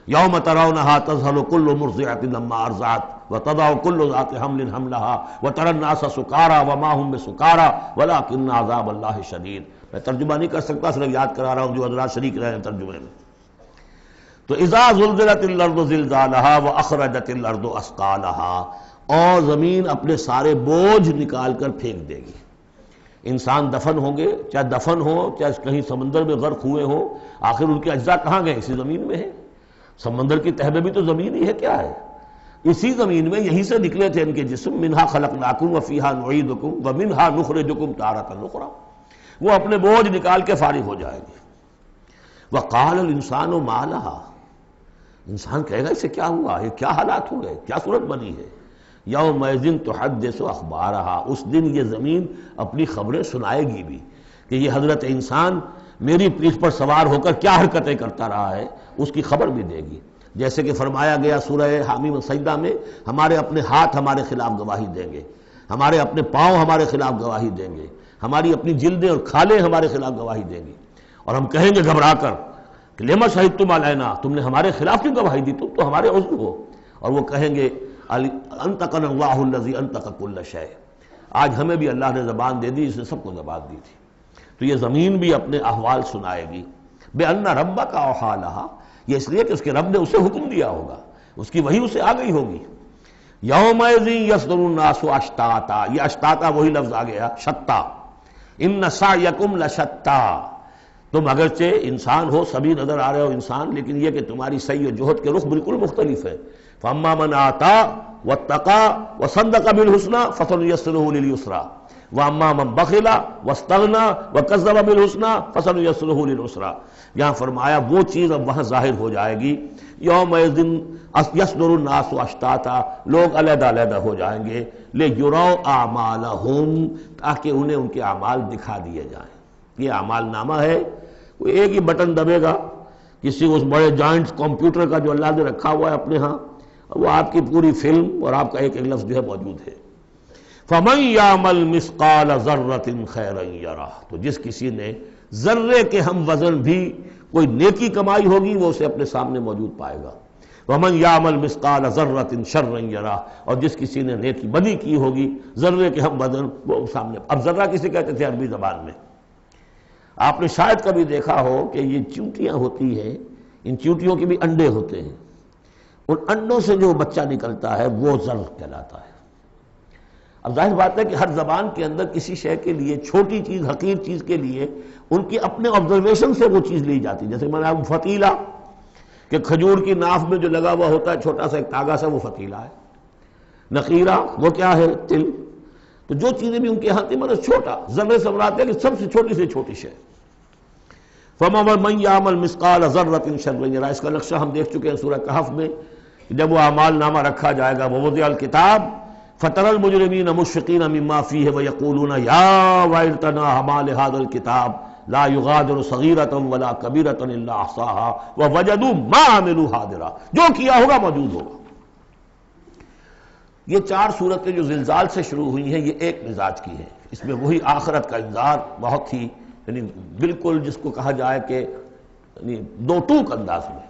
یوم ترونھا تذہل کل مرضعۃ عما ارضعت وتضع کل ذات حمل حملها وتری الناس سکارى وما هم بسکارى ولکن عذاب اللہ شدید۔ میں ترجمہ نہیں کر سکتا، صرف یاد کرا رہا ہوں جو حضرات شریک رہے ہیں ترجمے میں۔ تو اذا زلزلت الارض زلزالها واخرجت الارض اثقالها، اور زمین اپنے سارے بوجھ نکال کر پھینک دے گی۔ انسان دفن ہوں گے، چاہے دفن ہو چاہے کہیں سمندر میں غرق ہوئے ہو، آخر ان کے اجزاء کہاں گئے؟ اسی زمین میں ہے۔ سمندر کی تہہ میں بھی تو زمین ہی ہے، کیا ہے؟ اسی زمین میں یہیں سے نکلے تھے ان کے جسم، منہا خلقناکم وفیہا نعیدکم ومنہا نخرجکم تارۃ اخری۔ وہ اپنے بوجھ نکال کے فارغ ہو جائے گی۔ وقال الانسان ما لها، انسان کہے گا اسے کیا ہوا، یہ کیا حالات ہو گئے، کیا صورت بنی ہے۔ یومئذ تحدث اخبارہا، اس دن یہ زمین اپنی خبریں سنائے گی بھی کہ یہ حضرت انسان میری پیٹھ پر سوار ہو کر کیا حرکتیں کرتا رہا ہے، اس کی خبر بھی دے گی۔ جیسے کہ فرمایا گیا سورہ حامیم السجدہ میں، ہمارے اپنے ہاتھ ہمارے خلاف گواہی دیں گے، ہمارے اپنے پاؤں ہمارے خلاف گواہی دیں گے، ہماری اپنی جلدیں اور کھالیں ہمارے خلاف گواہی دیں گی، اور ہم کہیں گے گھبرا کر کہ لما شہدتم علینا، تم نے ہمارے خلاف کیوں گواہی دی، تم تو ہمارے عضو ہو۔ اور وہ کہیں گے انطقنا اللہ الذی انطق کل شیء، آج ہمیں بھی اللہ نے زبان دے دی، اس نے سب کو زبان دی تھی۔ تو یہ زمین بھی اپنے احوال سنائے گی۔ بِأَنَّ رَبَّكَ أَوْحَىٰ لَهَا، یہ اس لیے کہ اس کے رب نے اسے حکم دیا ہوگا، اس کی وحی اسے آ گئی ہوگی۔ یومئذ یصدر الناس اشتاتا، یہ اشتاتا وہی لفظ آ گیا شتا، ان سعیکم لشتا، تم اگرچہ انسان ہو، سبھی نظر آ رہے ہو انسان، لیکن یہ کہ تمہاری سعی و جہد کے رخ بالکل مختلف ہے۔ فاما من آتا واتقى وصدق بالحسنى فسنيسره لليسرى واما من بخل واستغنى وكذب بالحسنى فسنيسره للعسرى۔ یہاں فرمایا وہ چیز اب وہاں ظاہر ہو جائے گی، یومئذ یصدر الناس اشتاتا، لوگ علیحدہ علیحدہ ہو جائیں گے، لیروا اعمالهم، تاکہ انہیں ان کے اعمال دکھا دیے جائیں۔ یہ اعمال نامہ ہے، کوئی ایک ہی بٹن دبے گا کسی اس بڑے جائنٹ کمپیوٹر کا جو اللہ نے رکھا ہوا ہے اپنے ہاں، وہ آپ کی پوری فلم اور آپ کا ایک ایک لفظ جو ہے موجود ہے۔ فَمَن يَعْمَلْ مِثْقَالَ ذَرَّةٍ خَيْرًا يَرَهُ، تو جس کسی نے ذرے کے ہم وزن بھی کوئی نیکی کمائی ہوگی وہ اسے اپنے سامنے موجود پائے گا۔ وَمَن يَعْمَلْ مِثْقَالَ ذَرَّةٍ شَرًّا يَرَهُ، اور جس کسی نے نیکی بدی کی ہوگی ذرے کے ہم وزن وہ سامنے۔ اب ذرہ کسے کہتے تھے عربی زبان میں؟ آپ نے شاید کبھی دیکھا ہو کہ یہ چونٹیاں ہوتی ہیں، ان چونٹیوں کے بھی انڈے ہوتے ہیں، ان انڈوں سے جو بچہ نکلتا ہے وہ ذر کہلاتا ہے۔ اب ظاہر بات ہے کہ ہر زبان کے اندر کسی شے کے لیے، چھوٹی چیز حقیر چیز کے لیے ان کی اپنے آبزرویشن سے وہ چیز لی جاتی ہے۔ جیسے میں نے فتیلہ، کہ کھجور کی ناف میں جو لگا ہوا ہوتا ہے چھوٹا سا ایک تاگا سا، وہ فتیلہ ہے۔ نقیرہ وہ کیا ہے؟ تل۔ تو جو چیزیں بھی ان کے ہاں تھی مطلب چھوٹا، ذرے سے مراد ہے کہ سب سے چھوٹی شے۔ فَمَن يَعْمَلْ مِثْقَالَ ذَرَّةٍ شَرًّا يَرَهُ، اس کا نقشہ ہم دیکھ چکے ہیں سورہ کہف میں، جب وہ اعمال نامہ رکھا جائے گا، وَوُضِعَ الْكِتَابُ فَتَرَى الْمُجْرِمِينَ مُشْفِقِينَ مِمَّا فِيهِ وَيَقُولُونَ يَا وَيْلَتَنَا مَا لِهَذَا الْكِتَابِ لَا يُغَادِرُ صَغِيرَةً وَلَا كَبِيرَةً إِلَّا أَحْصَاهَا وَوَجَدُوا مَا عَمِلُوا حَاضِرًا، جو کیا ہوگا موجود ہوگا۔ یہ چار صورتیں جو زلزال سے شروع ہوئی ہیں یہ ایک مزاج کی ہیں، اس میں وہی آخرت کا انذار بہت ہی یعنی بالکل جس کو کہا جائے کہ دو ٹوک انداز میں۔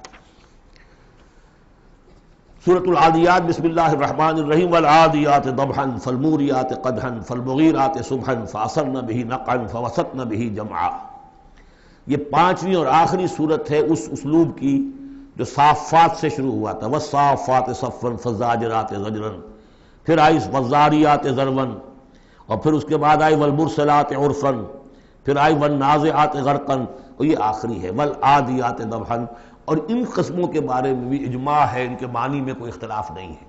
سورۃ العادیات، بسم اللہ الرحمن الرحیم، والعادیات ضبحا فالموریات قدحا فالمغیرات صبحا فاثرن به نقعا فوسطن به جمعا۔ یہ پانچویں اور آخری صورت ہے اس اسلوب کی جو صافات سے شروع ہوا تھا، والصافات صفا فالزاجرات زجرا، پھر آئی والذاریات ذروا، اور پھر اس کے بعد آئی والمرسلات عرفا، پھر آئی والنازعات غرقا، اور یہ آخری ہے والعادیات ضبحا۔ اور ان قسموں کے بارے میں بھی اجماع ہے، ان کے معنی میں کوئی اختلاف نہیں ہے۔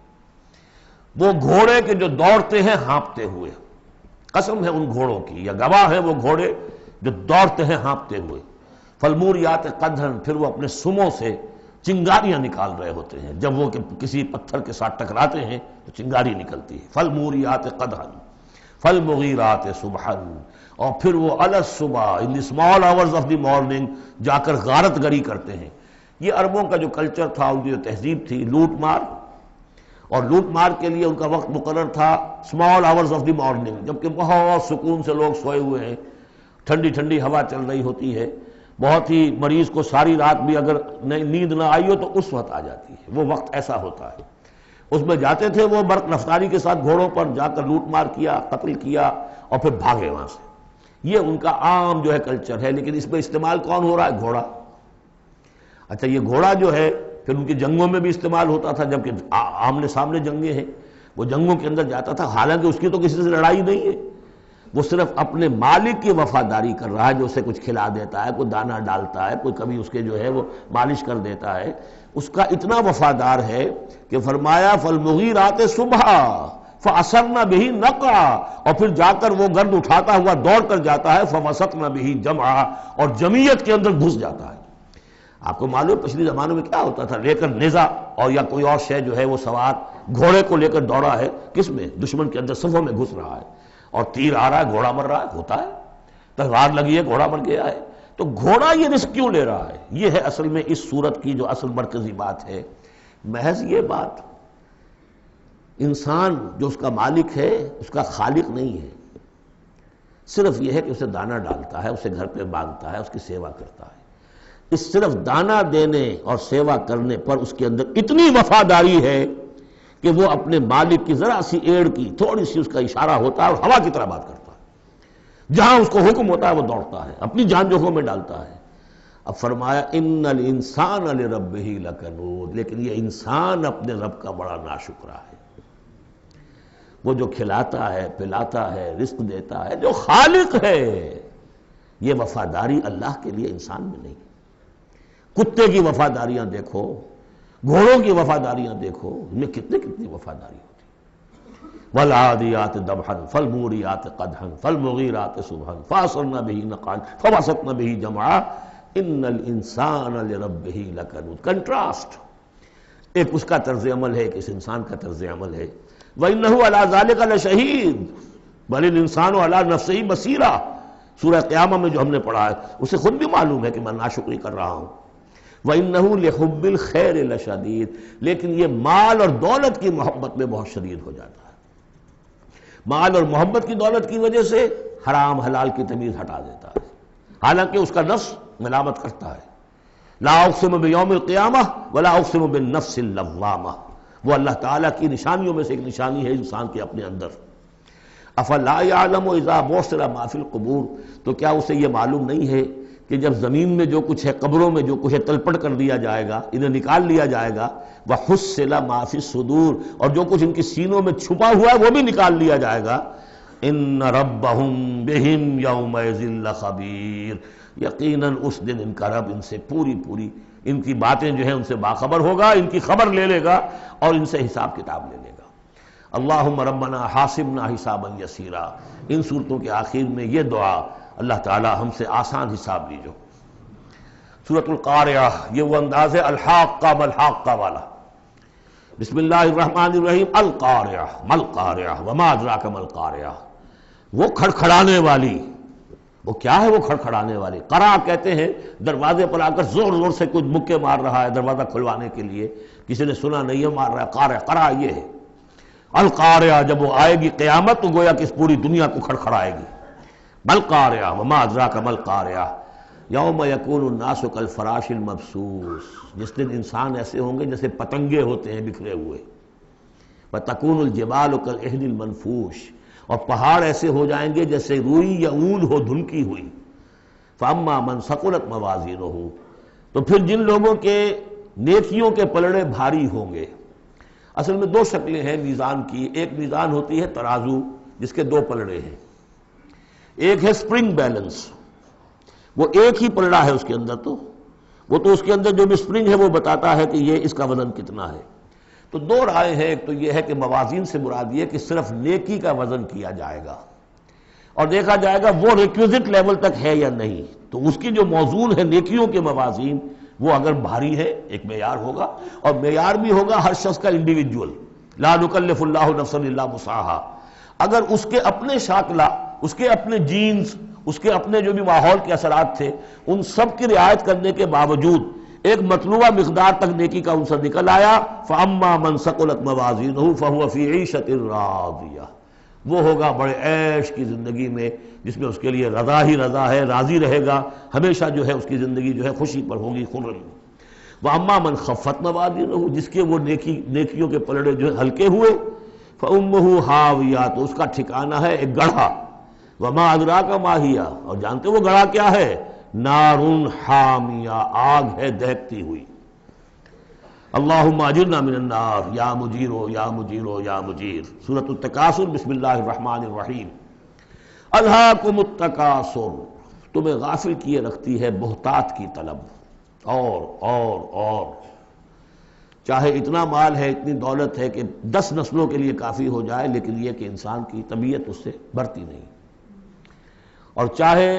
وہ گھوڑے کے جو دوڑتے ہیں ہانپتے ہوئے، قسم ہے ان گھوڑوں کی، یا گواہ ہیں وہ گھوڑے جو دوڑتے ہیں ہانپتے ہوئے۔ فالموریات قدحا، پھر وہ اپنے سموں سے چنگاریاں نکال رہے ہوتے ہیں، جب وہ کسی پتھر کے ساتھ ٹکراتے ہیں تو چنگاری نکلتی ہے۔ فالموریات قدحا فالمغیرات صبحا، اور پھر وہ الصبح in the small hours of the morning جا کر غارت گری کرتے ہیں۔ یہ عربوں کا جو کلچر تھا، ان کی جو تہذیب تھی، لوٹ مار، اور لوٹ مار کے لیے ان کا وقت مقرر تھا small hours of the morning, جبکہ بہت سکون سے لوگ سوئے ہوئے ہیں، ٹھنڈی ٹھنڈی ہوا چل رہی ہوتی ہے، بہت ہی مریض کو ساری رات بھی اگر نیند نہ آئی ہو تو اس وقت آ جاتی ہے، وہ وقت ایسا ہوتا ہے۔ اس میں جاتے تھے وہ برق رفتاری کے ساتھ گھوڑوں پر جا کر لوٹ مار کیا، قتل کیا، اور پھر بھاگے وہاں سے۔ یہ ان کا عام جو ہے کلچر ہے، لیکن اس میں استعمال کون ہو رہا ہے؟ گھوڑا۔ اچھا، یہ گھوڑا جو ہے پھر ان کی جنگوں میں بھی استعمال ہوتا تھا، جبکہ آمنے سامنے جنگیں ہیں، وہ جنگوں کے اندر جاتا تھا، حالانکہ اس کی تو کسی سے لڑائی نہیں ہے، وہ صرف اپنے مالک کی وفاداری کر رہا ہے، جو اسے کچھ کھلا دیتا ہے، کوئی دانہ ڈالتا ہے، کوئی کبھی اس کے جو ہے وہ مالش کر دیتا ہے، اس کا اتنا وفادار ہے کہ فرمایا فالمغیرات صبح، فَأَثَرْنَ بِهِ نَقْعًا، اور پھر جا کر وہ گرد اٹھاتا ہوا دوڑ کر جاتا ہے، فَوَسَطْنَ بِهِ جَمْعًا، اور جمعیت کے اندر گھس جاتا ہے۔ آپ کو معلوم پچھلی زمانوں میں کیا ہوتا تھا، لے کر نیزہ اور یا کوئی اور شے جو ہے وہ سوار گھوڑے کو لے کر دوڑا ہے، کس میں؟ دشمن کے اندر صفوں میں گھس رہا ہے، اور تیر آ رہا ہے، گھوڑا مر رہا ہے، ہوتا ہے، تلوار لگی ہے، گھوڑا مر گیا ہے۔ تو گھوڑا یہ رسک کیوں لے رہا ہے؟ یہ ہے اصل میں اس صورت کی جو اصل مرکزی بات ہے، محض یہ بات، انسان جو اس کا مالک ہے اس کا خالق نہیں ہے، صرف یہ ہے کہ اسے دانہ ڈالتا ہے، اسے گھر پہ باندھتا ہے، اس کی سیوا کرتا ہے۔ اس صرف دانہ دینے اور سیوا کرنے پر اس کے اندر اتنی وفاداری ہے کہ وہ اپنے مالک کی ذرا سی ایڑ کی تھوڑی سی اس کا اشارہ ہوتا ہے اور ہوا کی طرح بات کرتا ہے، جہاں اس کو حکم ہوتا ہے وہ دوڑتا ہے، اپنی جان جوکھوں میں ڈالتا ہے۔ اب فرمایا ان الانسان لربہ لکنود، لیکن یہ انسان اپنے رب کا بڑا ناشکرا ہے۔ وہ جو کھلاتا ہے، پلاتا ہے، رزق دیتا ہے، جو خالق ہے، یہ وفاداری اللہ کے لیے انسان میں نہیں۔ کتے کی وفاداریاں دیکھو، گھوڑوں کی وفاداریاں دیکھو، ان میں کتنی وفاداری ہوتی ہے۔ والعادیات ضبحا فالموریات قدحا فالمغیرات صبحا فاثرن بہ نقعا فوسطن بہ جمعا ان الانسان لربہ لکنود۔ کنٹراسٹ، ایک اس کا طرز عمل ہے، ایک اس انسان کا طرز عمل ہے۔ وَإِنَّهُ عَلَىٰ ذَلِكَ لَشَهِيدٌ بَلِ الْإِنسَانُ عَلَىٰ نَفْسِهِ بَصِيرًا، سورہ قیامہ میں جو ہم نے پڑھا ہے، اسے خود بھی معلوم ہے کہ میں ناشکری کر رہا ہوں۔ وَإِنَّهُ لِحُبِّ الْخَيْرِ لَشَدِيدٌ، لیکن یہ مال اور دولت کی محبت میں بہت شدید ہو جاتا ہے، مال اور محبت کی دولت کی وجہ سے حرام حلال کی تمیز ہٹا دیتا ہے، حالانکہ اس کا نفس ملامت کرتا ہے۔ لا اقسم بیوم القیامہ ولا اقسم بالنفس اللوامہ، وہ اللہ تعالیٰ کی نشانیوں میں سے ایک نشانی ہے انسان کے اپنے اندر۔ افلا یعلم اذا بعثر ما فی القبور، تو کیا اسے یہ معلوم نہیں ہے کہ جب زمین میں جو کچھ ہے، قبروں میں جو کچھ ہے، تلپٹ کر دیا جائے گا، انہیں نکال لیا جائے گا، وحصل ما فی الصدور، اور جو کچھ ان کی سینوں میں چھپا ہوا ہے وہ بھی نکال لیا جائے گا۔ ان ربہم بہم یومئذ لخبیر، یقیناً اس دن ان کا رب ان سے پوری ان کی باتیں جو ہیں ان سے باخبر ہوگا، ان کی خبر لے لے گا اور ان سے حساب کتاب لے لے گا۔ اللہم ربنا حاسبنا حسابا یسیرا، ان صورتوں کے آخر میں یہ دعا، اللہ تعالی ہم سے آسان حساب لیجو۔ سورۃ القاریہ، یہ وہ انداز ہے الحاقہ ملحاقہ والا۔ بسم اللہ الرحمن الرحیم، القاریہ ملقاریہ وما ادراک ملقاریہ، وہ کھڑکھڑانے والی، وہ کیا ہے وہ کھڑکھڑانے والی؟ قرع کہتے ہیں دروازے پر آ کر زور زور سے کچھ مکے مار رہا ہے دروازہ کھلوانے کے لیے، کسی نے سنا نہیں ہے، مار رہا ہے، قارع، قرع یہ ہے۔ القاریہ، جب وہ آئے گی قیامت تو گویا کہ اس پوری دنیا کو کھڑکھڑائے گی۔ ملقاریہ وما ادراک ملقاریہ، یوم یکون الناس کالفراش المبثوث، جس دن انسان ایسے ہوں گے جیسے پتنگے ہوتے ہیں بکھرے ہوئے۔ وتکون الجبال کالعہن المنفوش، اور پہاڑ ایسے ہو جائیں گے جیسے روئی یا اون ہو دھنکی ہوئی۔ فاما من ثقلت موازینہ، تو پھر جن لوگوں کے نیکیوں کے پلڑے بھاری ہوں گے۔ اصل میں دو شکلیں ہیں میزان کی، ایک میزان ہوتی ہے ترازو جس کے دو پلڑے ہیں، ایک ہے سپرنگ بیلنس، وہ ایک ہی پلڑا ہے اس کے اندر، تو وہ تو اس کے اندر جو بھی سپرنگ ہے وہ بتاتا ہے کہ یہ اس کا وزن کتنا ہے۔ تو دو رائے ہیں، ایک تو یہ ہے کہ موازین سے مراد یہ کہ صرف نیکی کا وزن کیا جائے گا اور دیکھا جائے گا وہ ریکویزٹ لیول تک ہے یا نہیں، تو اس کی جو موزون ہے نیکیوں کے موازین، وہ اگر بھاری ہے ایک معیار ہوگا، اور معیار بھی ہوگا ہر شخص کا انڈیویجول، لا نکلف اللہ نفسا الا وسعہا۔ اگر اس کے اپنے شاکلہ، اس کے اپنے جینز، اس کے اپنے جو بھی ماحول کے اثرات تھے، ان سب کی رعایت کرنے کے باوجود ایک مطلوبہ مقدار تک نیکی کا عنصر نکل آیا، فَأَمَّا مَنْ ثَقُلَتْ مَوَازِينُهُ فَهُوَ فِي عِيشَةٍ رَاضِيَةٍ، وہ ہوگا بڑے عیش کی زندگی میں جس میں اس کے لیے رضا ہی رضا ہے، راضی رہے گا، ہمیشہ جو ہے اس کی زندگی جو ہے خوشی پر ہوگی، خرم۔ وَأَمَّا مَنْ خَفَّتْ مَوَازِينُهُ، جس کے وہ نیکیوں کے پلڑے جو ہے ہلکے ہوئے، فَأُمُّهُ هَاوِيَةٌ، تو اس کا ٹھکانہ ہے ایک گڑھا، وَمَا أَدْرَاكَ مَا هِيَ، اور جانتے وہ گڑھا کیا ہے؟ نارٌ حامیہ، آگ ہے دہکتی ہوئی۔ اللہم اجرنا من النار یا مجیرو یا مجیرو یا مجیر۔ سورۃ التکاثر، بسم اللہ الرحمن الرحیم۔ الہاکم التکاثر، تمہیں غافل کیے رکھتی ہے بہتات کی طلب، اور چاہے اتنا مال ہے، اتنی دولت ہے کہ 10 نسلوں کے لیے کافی ہو جائے، لیکن یہ کہ انسان کی طبیعت اس سے بڑھتی نہیں، اور چاہے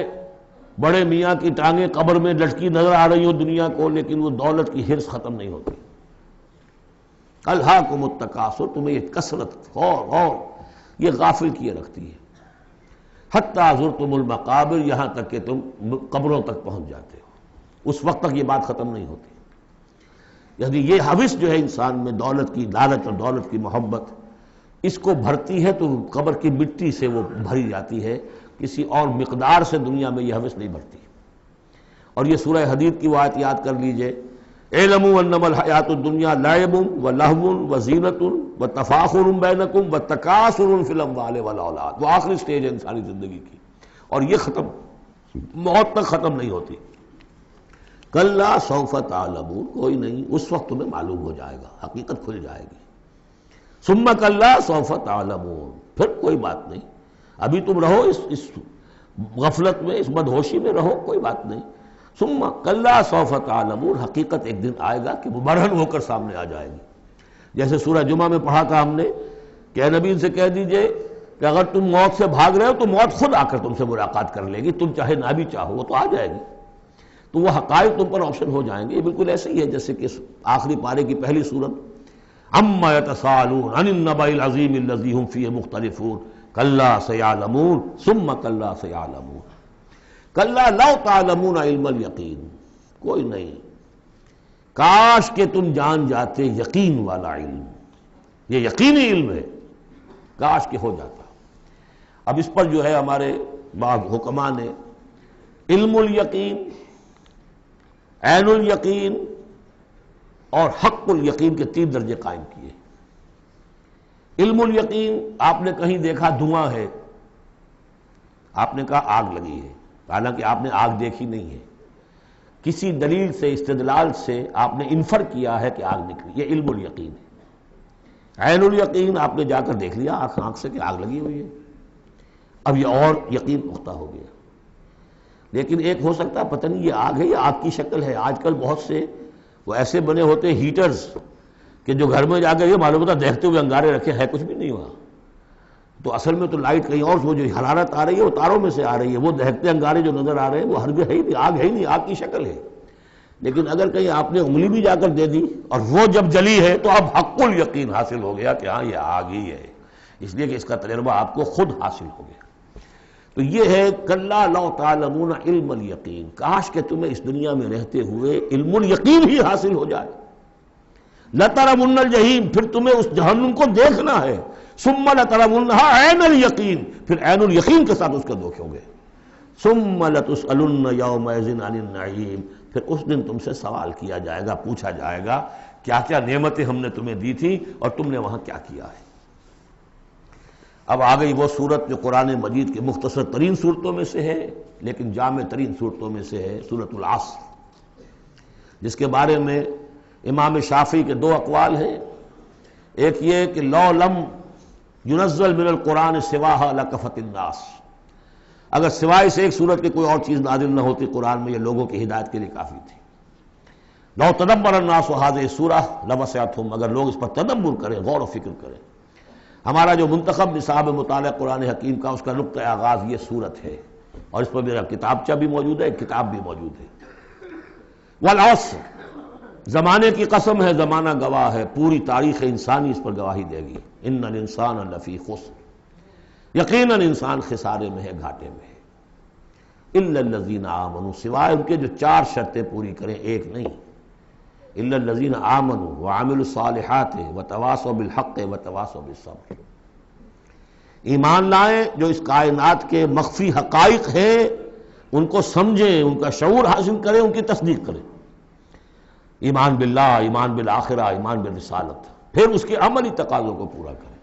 بڑے میاں کی ٹانگیں قبر میں لٹکی نظر آ رہی ہوں دنیا کو، لیکن وہ دولت کی حرص ختم نہیں ہوتی۔ الہاکم التکاثر، تمہیں یہ کثرت اور یہ غافل کیے رکھتی ہے، حتی زرتم المقابر، یہاں تک کہ تم قبروں تک پہنچ جاتے ہو، اس وقت تک یہ بات ختم نہیں ہوتی۔ یعنی یہ حوث جو ہے انسان میں، دولت کی لالچ اور دولت کی محبت، اس کو بھرتی ہے تو قبر کی مٹی سے وہ بھری جاتی ہے، کسی اور مقدار سے دنیا میں یہ حوث نہیں بھرتی۔ اور یہ سورہ حدید کی وہ آیت یاد کر لیجئے، اعلموا انما الحیات الدنیا لعب ولہو وزینۃ وتفاخر بینکم وتکاثر فی الاموال والاولاد، وہ آخری سٹیج ہے انسانی زندگی کی، اور یہ ختم موت تک ختم نہیں ہوتی۔ کلا سوف تعلمون، کوئی نہیں، اس وقت تمہیں معلوم ہو جائے گا، حقیقت کھل جائے گی۔ ثم کلا سوف تعلمون، پھر کوئی بات نہیں، ابھی تم رہو اس غفلت میں، اس بدہوشی میں رہو، کوئی بات نہیں۔ ثم کلا سوف تعلمون، حقیقت ایک دن آئے گا کہ وہ برہن ہو کر سامنے آ جائے گی۔ جیسے سورہ جمعہ میں پڑھا تھا ہم نے کہ اے نبی سے کہہ دیجئے کہ اگر تم موت سے بھاگ رہے ہو تو موت خود آ کر تم سے ملاقات کر لے گی، تم چاہے نہ بھی چاہو وہ تو آ جائے گی، تو وہ حقائق تم پر آپشن ہو جائیں گے۔ یہ بالکل ایسے ہی ہے جیسے کہ آخری پارے کی پہلی سورت، عما یتساءلون عن النبأ العظیم الذی هم فیہ مختلفون کلا سیعلمون ثم کلا سیعلمون کلا لو تعلمون علم الیقین، کوئی نہیں، کاش کہ تم جان جاتے یقین والا علم، یہ یقینی علم ہے، کاش کہ ہو جاتا۔ اب اس پر جو ہے ہمارے بعض حکماء نے علم الیقین، عین الیقین اور حق الیقین کے 3 درجے قائم کیے۔ علم الیقین، آپ نے کہیں دیکھا دھواں ہے، آپ نے کہا آگ لگی ہے، حالانکہ آپ نے آگ دیکھی نہیں ہے، کسی دلیل سے، استدلال سے آپ نے انفر کیا ہے کہ آگ نکلی، یہ علم الیقین ہے۔ عین الیقین، آپ نے جا کر دیکھ لیا آنکھ سے کہ آگ لگی ہوئی ہے، اب یہ اور یقین پختہ ہو گیا۔ لیکن ایک ہو سکتا ہے پتہ نہیں یہ آگ ہے یا آگ کی شکل ہے، آج کل بہت سے وہ ایسے بنے ہوتے ہیٹرز کہ جو گھر میں جا کر یہ معلوم ہوتا دیکھتے ہوئے انگارے رکھے، ہے کچھ بھی نہیں ہوا، تو اصل میں تو لائٹ کہیں اور، وہ جو حرارت آ رہی ہے وہ تاروں میں سے آ رہی ہے، وہ دہکتے انگارے جو نظر آ رہے ہیں وہ ہرگز ہے ہی نہیں، آگ ہے ہی نہیں، آگ کی شکل ہے۔ لیکن اگر کہیں آپ نے انگلی بھی جا کر دے دی اور وہ جب جلی ہے تو اب حق الیقین حاصل ہو گیا کہ ہاں یہ آگ ہی ہے، اس لیے کہ اس کا تجربہ آپ کو خود حاصل ہو گیا۔ تو یہ ہے کلا لو تعلمون علم الیقین، کاش کہ تمہیں اس دنیا میں رہتے ہوئے علم الیقین ہی حاصل ہو جائے۔ لترون الجحیم، پھر تمہیں اس جہنم کو دیکھنا ہے، ثم لترونها عین الیقین، پھر عین الیقین کے ساتھ اس کو دیکھو گے، ثم لتسألن یومئذ عن النعیم، پھر اس دن تم سے سوال کیا جائے گا، پوچھا جائے گا کیا کیا نعمتیں ہم نے تمہیں دی تھی اور تم نے وہاں کیا کیا ہے۔ اب آ گئی وہ صورت جو قرآن مجید کے مختصر ترین صورتوں میں سے ہے لیکن جامع ترین صورتوں میں سے ہے، سورۃ العصر، جس کے بارے میں امام شافعی کے 2 اقوال ہیں۔ ایک یہ کہ لو لم ینزل من القرآن سواہا لکفت الناس، اگر سوائے سے ایک صورت کی کوئی اور چیز نازل نہ ہوتی قرآن میں، یہ لوگوں کی ہدایت کے لیے کافی تھی۔ لو تدبر الناس هذه السورة لوسعتهم، اگر لوگ اس پر تدبر کریں، غور و فکر کریں۔ ہمارا جو منتخب نصاب مطالعہ قرآن حکیم کا، اس کا نقطہ آغاز یہ صورت ہے، اور اس پر میرا کتابچہ بھی موجود ہے، ایک کتاب بھی موجود ہے۔ والعصر، زمانے کی قسم ہے، زمانہ گواہ ہے، پوری تاریخ انسانی اس پر گواہی دے گی۔ ان الانسان لفی خسر، یقیناً انسان خسارے میں ہے، گھاٹے میں ہے۔ الا الذین آمنوا، سوائے ان کے جو 4 شرطیں پوری کریں، ایک نہیں، الا الذین آمنوا وعملوا الصالحات وتواصوا بالحق وتواصوا بالصبر، ایمان لائیں، جو اس کائنات کے مخفی حقائق ہیں ان کو سمجھیں، ان کا شعور حاصل کریں، ان کی تصدیق کریں، ایمان باللہ، ایمان بالآخرہ، ایمان بالرسالت، پھر اس کے عملی تقاضوں کو پورا کریں۔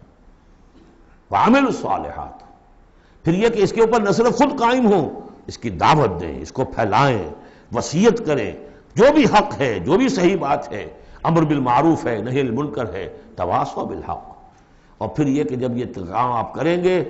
وعملوا الصالحات، پھر یہ کہ اس کے اوپر نہ صرف خود قائم ہوں، اس کی دعوت دیں، اس کو پھیلائیں، وصیت کریں، جو بھی حق ہے، جو بھی صحیح بات ہے، امر بالمعروف ہے، نہی عن المنکر ہے، تواصوا بالحق۔ اور پھر یہ کہ جب یہ کام آپ کریں گے،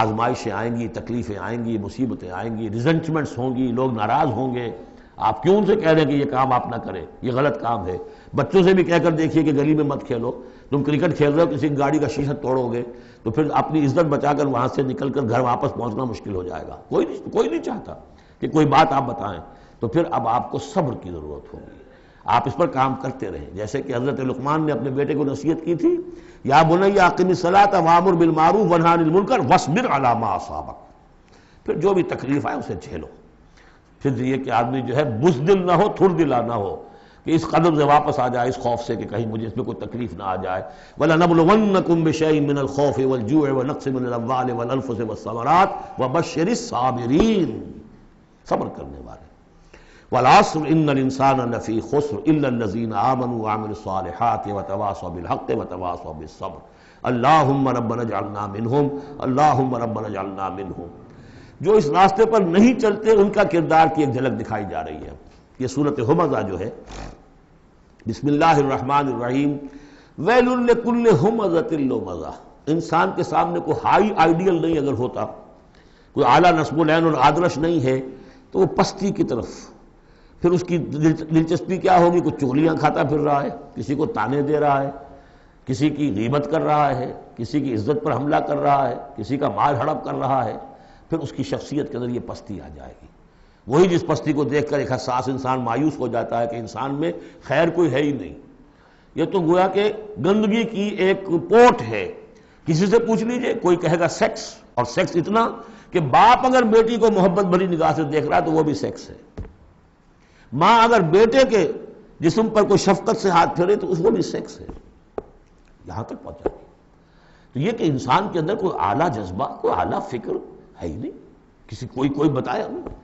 آزمائشیں آئیں گی، تکلیفیں آئیں گی، مصیبتیں آئیں گی، ریزنٹمنٹس ہوں گی، لوگ ناراض ہوں گے، آپ کیوں ان سے کہہ رہے ہیں کہ یہ کام آپ نہ کریں، یہ غلط کام ہے؟ بچوں سے بھی کہہ کر دیکھیے کہ گلی میں مت کھیلو، تم کرکٹ کھیل رہے ہو کسی گاڑی کا شیشہ توڑو گے تو پھر اپنی عزت بچا کر وہاں سے نکل کر گھر واپس پہنچنا مشکل ہو جائے گا۔ کوئی نہیں چاہتا کہ کوئی بات آپ بتائیں، تو پھر اب آپ کو صبر کی ضرورت ہوگی، آپ اس پر کام کرتے رہیں۔ جیسے کہ حضرت لقمان نے اپنے بیٹے کو نصیحت کی تھی، یا بنی اقم الصلاۃ وامر بالمعروف وانہی عن المنکر واصبر علی ما اصابک، پھر جو بھی تکلیف آئے اسے جھیلو۔ پھر یہ کہ آدمی جو ہے بزدل نہ ہو، تھر دلا نہ ہو، کہ اس قدم سے واپس آ جائے اس خوف سے کہ کہیں مجھے اس میں کوئی تکلیف نہ آ جائے۔ وَلَنَبْلُوَنَّكُمْ بِشَيْءٍ مِّنَ الْخَوْفِ وَالْجُوعِ وَنَقْصٍ مِّنَ الْأَمْوَالِ وَالْأَنفُسِ وَالثَّمَرَاتِ وَبَشِّرِ الصَّابِرِينَ، صبر کرنے والے۔ وَالْعَصْرِ إِنَّ الْإِنسَانَ لَفِي خُسْرٍ إِلَّا الَّذِينَ آمَنُوا وَعَمِلُوا الصَّالِحَاتِ وَتَوَاصَوْا بِالْحَقِّ وَتَوَاصَوْا بِالصَّبْرِ اللہم ربنا اجعلنا منہم اللہم ربنا اجعلنا منہم۔ جو اس راستے پر نہیں چلتے ان کا کردار کی ایک جھلک دکھائی جا رہی ہے۔ یہ سورۃ ہمزہ جو ہے، بسم اللہ الرحمن الرحیم، ویل لکل ہمزۃ لمزہ، انسان کے سامنے کوئی ہائی آئیڈیل نہیں اگر ہوتا، کوئی اعلیٰ نصب العین اور آدرش نہیں ہے، تو وہ پستی کی طرف پھر اس کی دلچسپی کیا ہوگی؟ کچھ چغلیاں کھاتا پھر رہا ہے، کسی کو تانے دے رہا ہے، کسی کی غیبت کر رہا ہے، کسی کی عزت پر حملہ کر رہا ہے، کسی کا مال ہڑپ کر رہا ہے، پھر اس کی شخصیت کے اندر یہ پستی آ جائے گی۔ وہی جس پستی کو دیکھ کر ایک حساس انسان مایوس ہو جاتا ہے کہ انسان میں خیر کوئی ہے ہی نہیں، یہ تو گویا کہ گندگی کی ایک پوٹ ہے۔ کسی سے پوچھ لیجئے، کوئی کہے گا سیکس، اور سیکس اتنا کہ باپ اگر بیٹی کو محبت بھری نگاہ سے دیکھ رہا ہے تو وہ بھی سیکس ہے، ماں اگر بیٹے کے جسم پر کوئی شفقت سے ہاتھ پھیرے تو اس کو بھی سیکس ہے، یہاں تک پہنچا گیا۔ تو یہ کہ انسان کے اندر کوئی اعلیٰ جذبہ، کوئی اعلیٰ فکر ہے ہی نہیں، کسی کوئی بتایا نہیں۔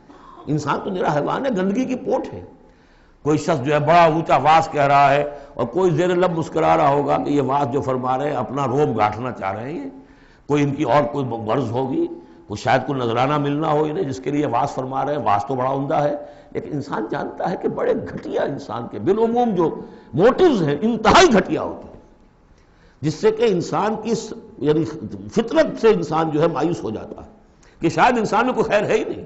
انسان تو نرا حیوان ہے، گندگی کی پوٹ ہے۔ کوئی شخص جو ہے بڑا اونچا واز کہہ رہا ہے اور کوئی زیر لب مسکرا رہا ہوگا کہ یہ واز جو فرما رہے ہیں اپنا روب گاٹھنا چاہ رہے ہیں، یہ کوئی ان کی اور کوئی غرض ہوگی، کوئی شاید کوئی نذرانہ ملنا ہو انہیں جس کے لیے واز فرما رہے ہیں۔ واز تو بڑا عمدہ ہے، لیکن انسان جانتا ہے کہ بڑے گھٹیا انسان کے بالعموم جو موٹیوز ہیں انتہائی گھٹیا ہوتے ہیں، جس سے کہ انسان کی یعنی فطرت سے انسان جو ہے مایوس ہو جاتا ہے کہ شاید انسان میں کوئی خیر ہے ہی نہیں۔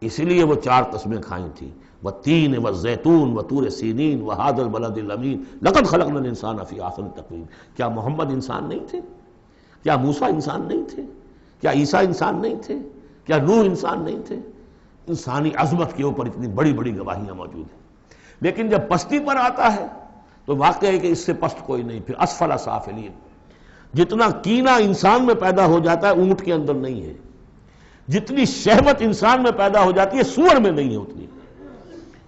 اسی لیے وہ 4 قسمیں کھائیں تھیں، والتین والزیتون وطور سینین وہذا البلد الامین لقد خلقنا الانسان فی احسن تقویم۔ کیا محمد انسان نہیں تھے؟ کیا موسیٰ انسان نہیں تھے؟ کیا عیسیٰ انسان نہیں تھے؟ کیا نوح انسان نہیں تھے؟ انسانی عظمت کے اوپر اتنی بڑی بڑی گواہیاں موجود ہیں، لیکن جب پستی پر آتا ہے تو واقع ہے کہ اس سے پست کوئی نہیں۔ پھر اسفل سافلین، جتنا کینہ انسان میں پیدا ہو جاتا ہے اونٹ کے اندر نہیں ہے، جتنی شہوت انسان میں پیدا ہو جاتی ہے سور میں نہیں ہے اتنی۔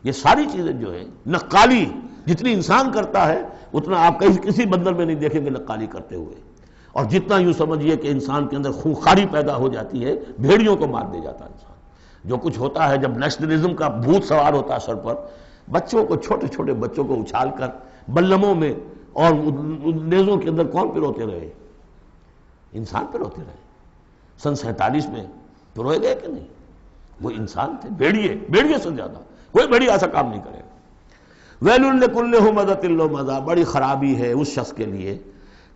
یہ ساری چیزیں جو ہیں، نقالی جتنی انسان کرتا ہے اتنا آپ کسی بندر میں نہیں دیکھیں گے نقالی کرتے ہوئے، اور جتنا یوں سمجھیے کہ انسان کے اندر خونخواری پیدا ہو جاتی ہے، بھیڑیوں کو مار دے جاتا ہے انسان۔ جو کچھ ہوتا ہے جب نیشنلزم کا بھوت سوار ہوتا ہے سر پر، بچوں کو، چھوٹے چھوٹے بچوں کو اچھال کر بلموں میں اور نیزوں کے اندر کون پروتے رہے؟ انسان پروتے رہے۔ سن 47 میں پروئے گئے کہ نہیں؟ وہ انسان تھے، بھیڑیے سے زیادہ کوئی بھیڑیا ایسا کام نہیں کرے گا۔ ویل لکل ہمزۃ لمزہ، بڑی خرابی ہے اس شخص کے لیے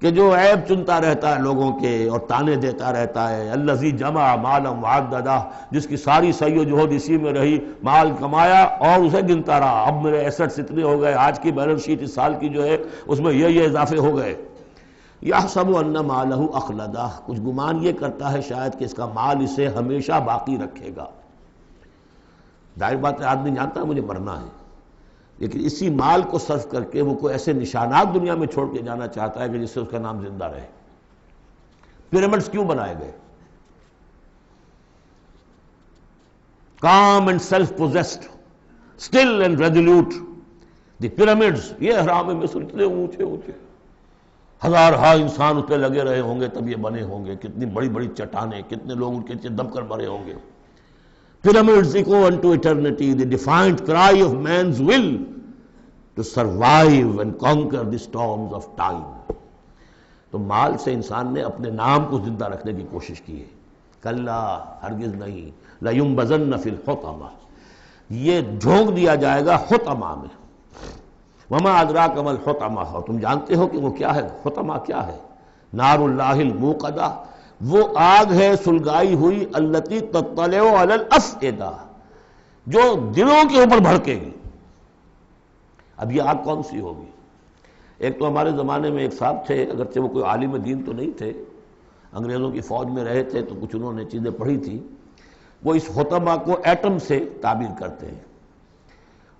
کہ جو عیب چنتا رہتا ہے لوگوں کے اور تانے دیتا رہتا ہے۔ الذی جمع مالا وعددہ، جس کی ساری سعی و جہد اسی میں رہی، مال کمایا اور اسے گنتا رہا، اب میرے ایسٹس اتنے ہو گئے، آج کی بیلنس شیٹ اس سال کی جو ہے اس میں یہ اضافے ہو گئے۔ یحسب ان مالہ اخلدہ، کچھ گمان یہ کرتا ہے شاید کہ اس کا مال اسے ہمیشہ باقی رکھے گا۔ ظاہر بات ہے آدمی جانتا ہے مجھے مرنا ہے، لیکن اسی مال کو صرف کر کے وہ کوئی ایسے نشانات دنیا میں چھوڑ کے جانا چاہتا ہے کہ جس سے اس کا نام زندہ رہے۔ پیرامڈز کیوں بنائے گئے؟ calm and self-possessed, still and resolute. The pyramids، یہ اہرام مصر اتنے اونچے اونچے، ہزارہا انسان اس پہ لگے رہے ہوں گے تب یہ بنے ہوں گے، کتنی بڑی بڑی چٹانیں، کتنے لوگ ان کے نیچے دب کر مرے ہوں گے۔ Pyramids echo unto eternity, the defiant cry of man's will to survive and conquer the storms of time. تو مال سے انسان نے اپنے نام کو زندہ رکھنے کی کوشش کی ہے۔ کلا، ہرگز نہیں، لَيُنبَذَنَّ فِي الْحُطَمَةِ، یہ جھونک دیا جائے گا حطمہ میں۔ وَمَا أَدْرَاكَ مَا الْحُطَمَةُ، اور تم جانتے ہو کہ وہ کیا ہے؟ حطمہ کیا ہے؟ نار اللہ الموقدہ، وہ آگ ہے سلگائی ہوئی، التی تطلع علی الافئدہ، جو دلوں کے اوپر بھڑکے گی۔ اب یہ آگ کون سی ہوگی؟ ایک تو ہمارے زمانے میں ایک صاحب تھے، اگرچہ وہ کوئی عالم دین تو نہیں تھے، انگریزوں کی فوج میں رہے تھے تو کچھ انہوں نے چیزیں پڑھی تھی، وہ اس حطمہ کو ایٹم سے تعبیر کرتے ہیں،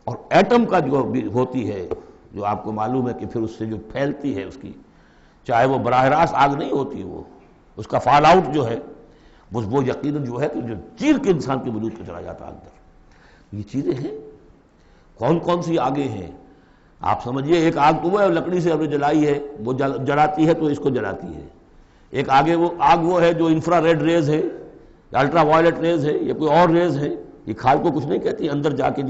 اور ایٹم کا جو بھی ہوتی ہے، جو آپ کو معلوم ہے کہ پھر اس سے جو پھیلتی ہے اس کی، چاہے وہ براہ راست آگ نہیں ہوتی، وہ اس کا فال آؤٹ جو ہے وہ یقیناً جو ہے کہ جو چیر کے انسان کے وجود کو چلا جاتا ہے اندر۔ یہ چیزیں ہیں، کون کون سی آگیں ہیں؟ آپ سمجھیے ایک آگ تو وہ ہے لکڑی سے ہم نے جلائی ہے، وہ جلاتی ہے تو اس کو جلاتی ہے۔ ایک آگ وہ ہے جو انفرا ریڈ ریز ہے، الٹرا وائلٹ ریز ہے، یا کوئی اور ریز ہے، یہ کھال کو کچھ نہیں کہتی، اندر جا کے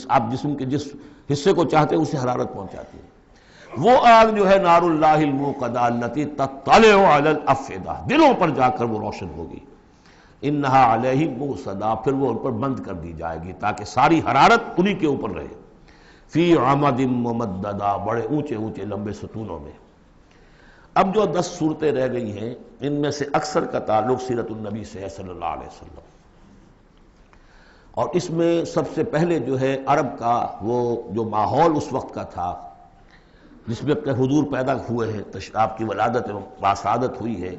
آپ جسم کے جس حصے کو چاہتے ہیں اسے حرارت پہنچاتی ہے۔ وہ آگ جو ہے نار اللہ الموقدہ التی تطلع علی الافئدہ، دلوں پر جا کر وہ روشن ہوگی۔ انہا علیہم موصدہ، پھر وہ ان پر بند کر دی جائے گی تاکہ ساری حرارت انہی کے اوپر رہے۔ فی عمد ممددہ، بڑے اونچے اونچے لمبے ستونوں میں۔ اب جو 10 صورتیں رہ گئی ہیں ان میں سے اکثر کا تعلق سیرت النبی سے ہے صلی اللہ علیہ وسلم، اور اس میں سب سے پہلے جو ہے عرب کا وہ جو ماحول اس وقت کا تھا جس میں اپنے حضور پیدا ہوئے ہیں، آپ کی ولادت باسعادت ہوئی ہے،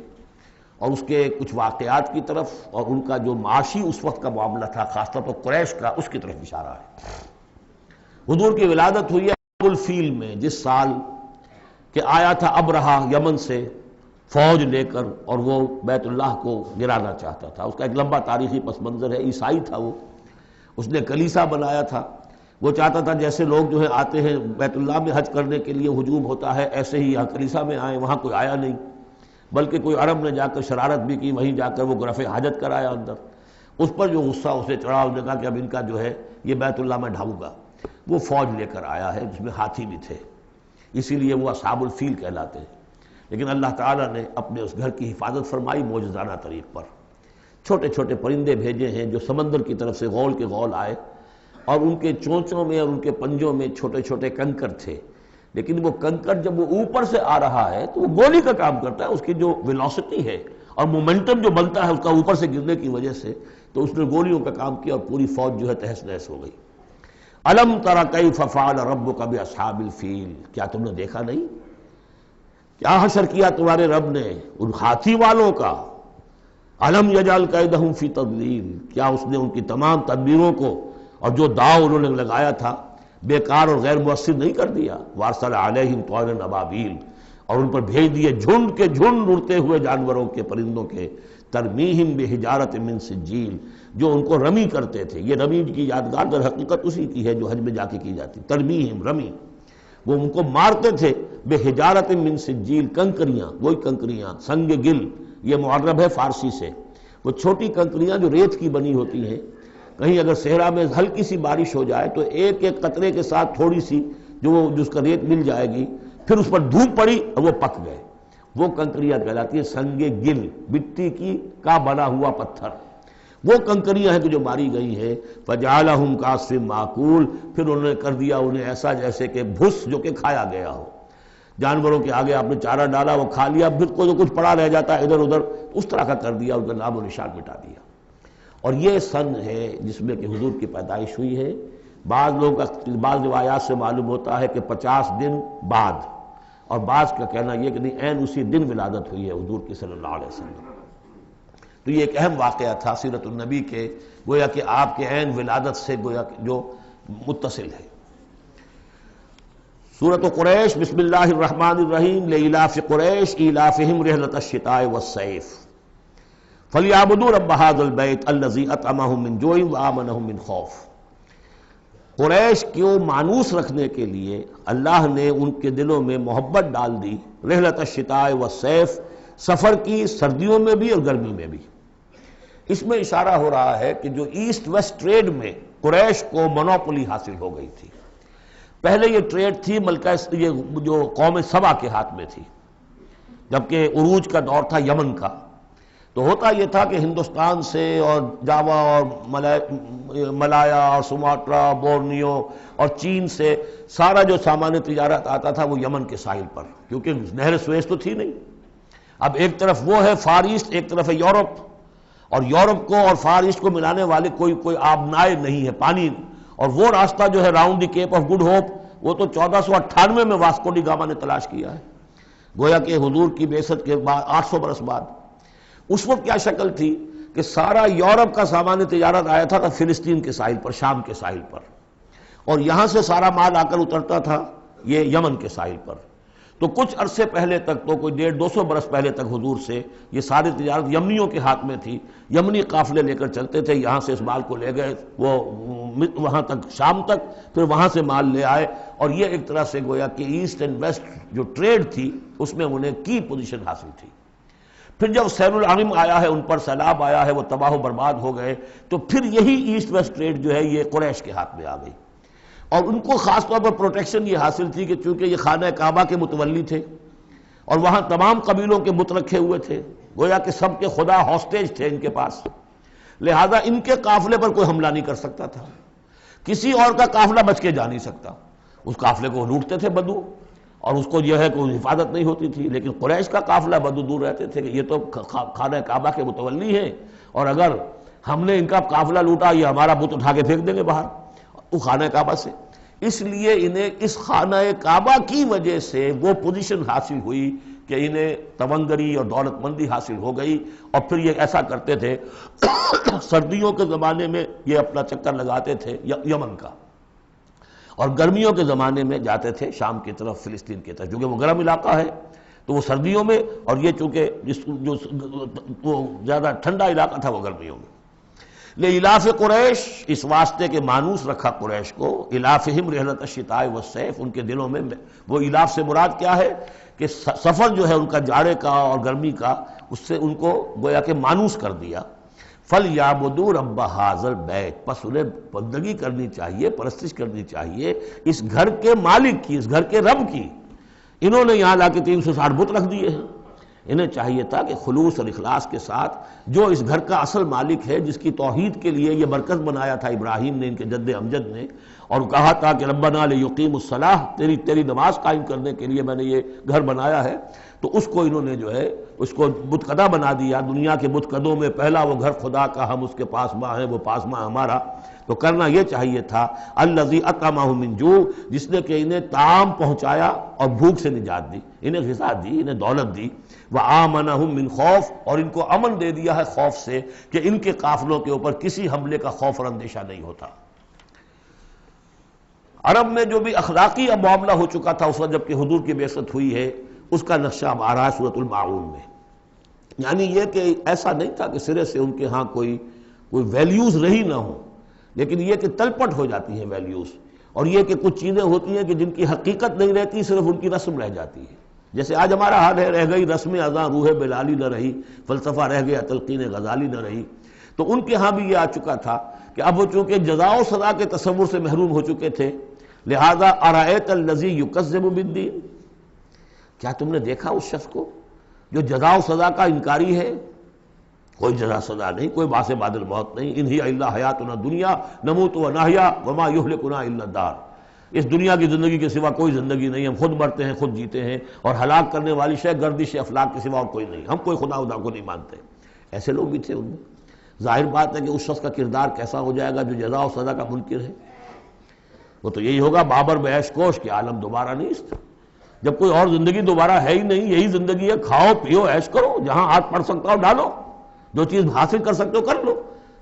اور اس کے کچھ واقعات کی طرف، اور ان کا جو معاشی اس وقت کا معاملہ تھا خاص طور پر قریش کا، اس کی طرف اشارہ ہے۔ حضور کی ولادت ہوئی ہے ابو الفیل میں، جس سال کہ آیا تھا ابرہہ یمن سے فوج لے کر، اور وہ بیت اللہ کو گرانا چاہتا تھا۔ اس کا ایک لمبا تاریخی پس منظر ہے، عیسائی تھا وہ، اس نے کلیسا بنایا تھا، وہ چاہتا تھا جیسے لوگ جو ہے آتے ہیں بیت اللہ میں حج کرنے کے لیے ہجوم ہوتا ہے، ایسے ہی یہاں کلیسا میں آئیں۔ وہاں کوئی آیا نہیں، بلکہ کوئی عرب نے جا کر شرارت بھی کی، وہیں جا کر وہ رفع حاجت کرایا اندر۔ اس پر جو غصہ اسے چڑھا، اس نے کہا کہ اب ان کا جو ہے یہ بیت اللہ میں ڈھاؤں گا۔ وہ فوج لے کر آیا ہے جس میں ہاتھی بھی تھے، اسی لیے وہ اصحاب الفیل کہلاتے ہیں۔ لیکن اللہ تعالیٰ نے اپنے اس گھر کی حفاظت فرمائی معجزانہ طریق پر۔ چھوٹے چھوٹے پرندے بھیجے ہیں جو سمندر کی طرف سے غول کے غول آئے، اور ان کے چونچوں میں اور ان کے پنجوں میں چھوٹے چھوٹے کنکر تھے، لیکن وہ کنکر جب وہ اوپر سے آ رہا ہے تو وہ گولی کا کام کرتا ہے، اس کی جو ویلوسٹی ہے اور مومنٹم جو بنتا ہے اس کا اوپر سے گرنے کی وجہ سے، تو اس نے گولیوں کا کام کیا اور پوری فوج جو ہے تہس نہس ہو گئی۔ الم تر کیف فعل ربک باصحاب الفیل، کیا تم نے دیکھا نہیں کیا حشر کیا تمہارے رب نے ان ہاتھی والوں کا؟ الم یجعل کیدہم فی تضلیل، کیا اس نے ان کی تمام تدبیروں کو اور جو داؤ انہوں نے لگایا تھا بیکار اور غیر مؤثر نہیں کر دیا؟ وارسل علیہم طیرا ابابیل، اور ان پر بھیج دیے جھنڈ کے جھنڈ اڑتے ہوئے جانوروں کے، پرندوں کے، ترمیہم بحجارۃ من سجیل، جو ان کو رمی کرتے تھے۔ یہ رمی کی یادگار در حقیقت اسی کی ہے جو حج میں جا کے کی جاتی، ترمیہم رمی، وہ ان کو مارتے تھے بحجارۃ من سجیل، کنکریاں، وہی کنکریاں، سنگ گل، یہ معرب ہے فارسی سے، وہ چھوٹی کنکریاں جو ریت کی بنی ہوتی ہیں۔ کہیں اگر صحرا میں ہلکی سی بارش ہو جائے تو ایک ایک قطرے کے ساتھ تھوڑی سی جس کا ریت مل جائے گی، پھر اس پر دھوپ پڑی اور وہ پک گئے، وہ کنکریاں کہلاتی ہیں سنگ گل، مٹی کی کا بنا ہوا پتھر، وہ کنکریاں ہیں کہ جو ماری گئی ہیں۔ فجعلہم کعصف مأکول، پھر انہوں نے کر دیا انہیں ایسا جیسے کہ بھس جو کہ کھایا گیا ہو۔ جانوروں کے آگے آپ نے چارہ ڈالا، وہ کھا لیا، پھر کوئی کچھ پڑا رہ جاتا ہے ادھر ادھر، اس طرح کا کر دیا، ان کا نام و نشان مٹا دیا۔ اور یہ سن ہے جس میں کہ حضور کی پیدائش ہوئی ہے۔ بعض لوگوں کا بعض روایات سے معلوم ہوتا ہے کہ 50 دن بعد، اور بعض کا کہنا یہ کہ نہیں عین اسی دن ولادت ہوئی ہے حضور کی صلی اللہ علیہ وسلم۔ تو یہ ایک اہم واقعہ تھا سیرت النبی کے، گویا کہ آپ کے عین ولادت سے گویا کہ جو متصل ہے۔ سورۃ قریش، بسم اللہ الرحمن الرحیم، لإلاف قریش إیلافہم رحلۃ الشتاء والصیف فلیعبدوا رب ھذا البیت الذی اطعمہم من جوع وآمنہم من خوف۔ قریش کو مانوس رکھنے کے لیے اللہ نے ان کے دلوں میں محبت ڈال دی، رحلۃ الشتاء والصیف، سفر کی سردیوں میں بھی اور گرمی میں بھی۔ اس میں اشارہ ہو رہا ہے کہ جو ایسٹ ویسٹ ٹریڈ میں قریش کو مونوپولی حاصل ہو گئی تھی۔ پہلے یہ ٹریڈ تھی ملکہ یہ جو قوم سبا کے ہاتھ میں تھی، جبکہ عروج کا دور تھا یمن کا۔ تو ہوتا یہ تھا کہ ہندوستان سے اور جاوا اور ملایا اور سماٹرا، بورنیو اور چین سے سارا جو سامان تجارت آتا تھا وہ یمن کے ساحل پر، کیونکہ نہر سویس تو تھی نہیں۔ اب ایک طرف وہ ہے فار ایسٹ، ایک طرف ہے یورپ۔ اور یورپ کو اور فار ایسٹ کو ملانے والے کوئی آبنائے نہیں ہے پانی. اور وہ راستہ جو ہے round the cape of good hope وہ تو 1498 میں واسکو ڈی گاما نے تلاش کیا ہے، گویا کہ حضور کی بعثت کے بعد 800 برس بعد. اس وقت کیا شکل تھی کہ سارا یورپ کا سامان تجارت آیا تھا فلسطین کے ساحل پر، شام کے ساحل پر، اور یہاں سے سارا مال آ کر اترتا تھا یہ یمن کے ساحل پر. تو کچھ عرصے پہلے تک تو کوئی 150-200 برس پہلے تک حضور سے یہ ساری تجارت یمنیوں کے ہاتھ میں تھی. یمنی قافلے لے کر چلتے تھے، یہاں سے اس مال کو لے گئے وہ وہاں تک شام تک، پھر وہاں سے مال لے آئے، اور یہ ایک طرح سے گویا کہ ایسٹ اینڈ ویسٹ جو ٹریڈ تھی اس میں انہیں کی پوزیشن حاصل تھی. پھر جب سیل العرم آیا ہے، ان پر سیلاب آیا ہے، وہ تباہ و برباد ہو گئے، تو پھر یہی ایسٹ ویسٹ ٹریڈ جو ہے یہ قریش کے ہاتھ میں آ گئی. اور ان کو خاص طور پر پروٹیکشن یہ حاصل تھی کہ چونکہ یہ خانہ کعبہ کے متولی تھے اور وہاں تمام قبیلوں کے بت رکھے ہوئے تھے، گویا کہ سب کے خدا ہاسٹیج تھے ان کے پاس، لہذا ان کے قافلے پر کوئی حملہ نہیں کر سکتا تھا، کسی اور کا قافلہ بچ کے جا نہیں سکتا. اس قافلے کو لوٹتے تھے بدو، اور اس کو جو ہے کوئی حفاظت نہیں ہوتی تھی. لیکن قریش کا قافلہ بدو دور رہتے تھے کہ یہ تو خانہ کعبہ کے متولی ہیں، اور اگر ہم نے ان کا قافلہ لوٹا یہ ہمارا بت اٹھا کے پھینک دیں گے باہر وہ خانہ کعبہ سے. اس لیے انہیں اس خانہ کعبہ کی وجہ سے وہ پوزیشن حاصل ہوئی کہ انہیں تونگری اور دولت مندی حاصل ہو گئی. اور پھر یہ ایسا کرتے تھے سردیوں کے زمانے میں یہ اپنا چکر لگاتے تھے یمن کا، اور گرمیوں کے زمانے میں جاتے تھے شام کی طرف، فلسطین کی طرف، کیونکہ وہ گرم علاقہ ہے تو وہ سردیوں میں، اور یہ چونکہ جو وہ زیادہ ٹھنڈا علاقہ تھا وہ گرمیوں میں. لإلاف قریش، اس واسطے کے مانوس رکھا قریش کو، الافہم رحلۃ الشتاء والصیف، ان کے دلوں میں وہ الاف سے مراد کیا ہے کہ سفر جو ہے ان کا جاڑے کا اور گرمی کا، اس سے ان کو گویا کہ مانوس کر دیا. فَلْيَعْبُدُوا رَبَّ هَٰذَا الْبَيْتِ، پس انہیں بندگی کرنی چاہیے، پرستش کرنی چاہیے اس گھر کے مالک کی، اس گھر کے رب کی. انہوں نے یہاں لا کے 360 بت رکھ دیے ہیں. انہیں چاہیے تھا کہ خلوص اور اخلاص کے ساتھ جو اس گھر کا اصل مالک ہے، جس کی توحید کے لیے یہ مرکز بنایا تھا ابراہیم نے، ان کے جد امجد نے، اور کہا تھا کہ ربنا لیقیموا الصلاۃ، تیری نماز قائم کرنے کے لیے میں نے یہ گھر بنایا ہے. تو اس کو انہوں نے جو ہے اس کو بت قدہ بنا دیا. دنیا کے بت قدوں میں پہلا وہ گھر خدا کا، ہم اس کے پاسباں ہیں، وہ پاسباں ہمارا. تو کرنا یہ چاہیے تھا الذی اطعمہم من جوع، جس نے کہ انہیں طعام پہنچایا اور بھوک سے نجات دی، انہیں غذا دی، انہیں دولت دی. وآمنہم من خوف، اور ان کو امن دے دیا ہے خوف سے کہ ان کے قافلوں کے اوپر کسی حملے کا خوف اور اندیشہ نہیں ہوتا. عرب میں جو بھی اخلاقی اب معاملہ ہو چکا تھا اس وقت جب کہ حضور کی بعثت ہوئی ہے، اس کا نقشہ اب آ رہا ہے سورۃ الماعون میں. یعنی یہ کہ ایسا نہیں تھا کہ سرے سے ان کے ہاں کوئی ویلیوز رہی نہ ہوں، لیکن یہ کہ تلپٹ ہو جاتی ہیں ویلیوز، اور یہ کہ کچھ چیزیں ہوتی ہیں کہ جن کی حقیقت نہیں رہتی، صرف ان کی رسم رہ جاتی ہے. جیسے آج ہمارا حال ہے، رہ گئی رسم اذاں روح بلالی نہ رہی، فلسفہ رہ گیا تلقین غزالی نہ رہی. تو ان کے ہاں بھی یہ آ چکا تھا کہ اب وہ چونکہ جزا و سزا کے تصور سے محروم ہو چکے تھے، لہذا ارأیت الذی یکذب بالدین، کیا تم نے دیکھا اس شخص کو جو جزا و سزا کا انکاری ہے؟ کوئی جزا سزا نہیں، کوئی باعث بعد الموت نہیں. ان ہی الا حیاتنا دنیا نموت و نحیا وما یہلکنا الا الدار، اس دنیا کی زندگی کے سوا کوئی زندگی نہیں، ہم خود مرتے ہیں خود جیتے ہیں، اور ہلاک کرنے والی شے گردش افلاک کے سوا اور کوئی نہیں، ہم کوئی خدا کو نہیں مانتے. ایسے لوگ بھی تھے ان میں. ظاہر بات ہے کہ اس شخص کا کردار کیسا ہو جائے گا جو جزا و سزا کا منکر ہے. وہ تو یہی ہوگا بابر بیش کوش کہ عالم دوبارہ نہیں اس. جب کوئی اور زندگی دوبارہ ہے ہی نہیں، یہی زندگی ہے، کھاؤ پیو عیش کرو، جہاں ہاتھ پڑ سکتا ہو ڈالو، جو چیز حاصل کر سکتے ہو کر لو.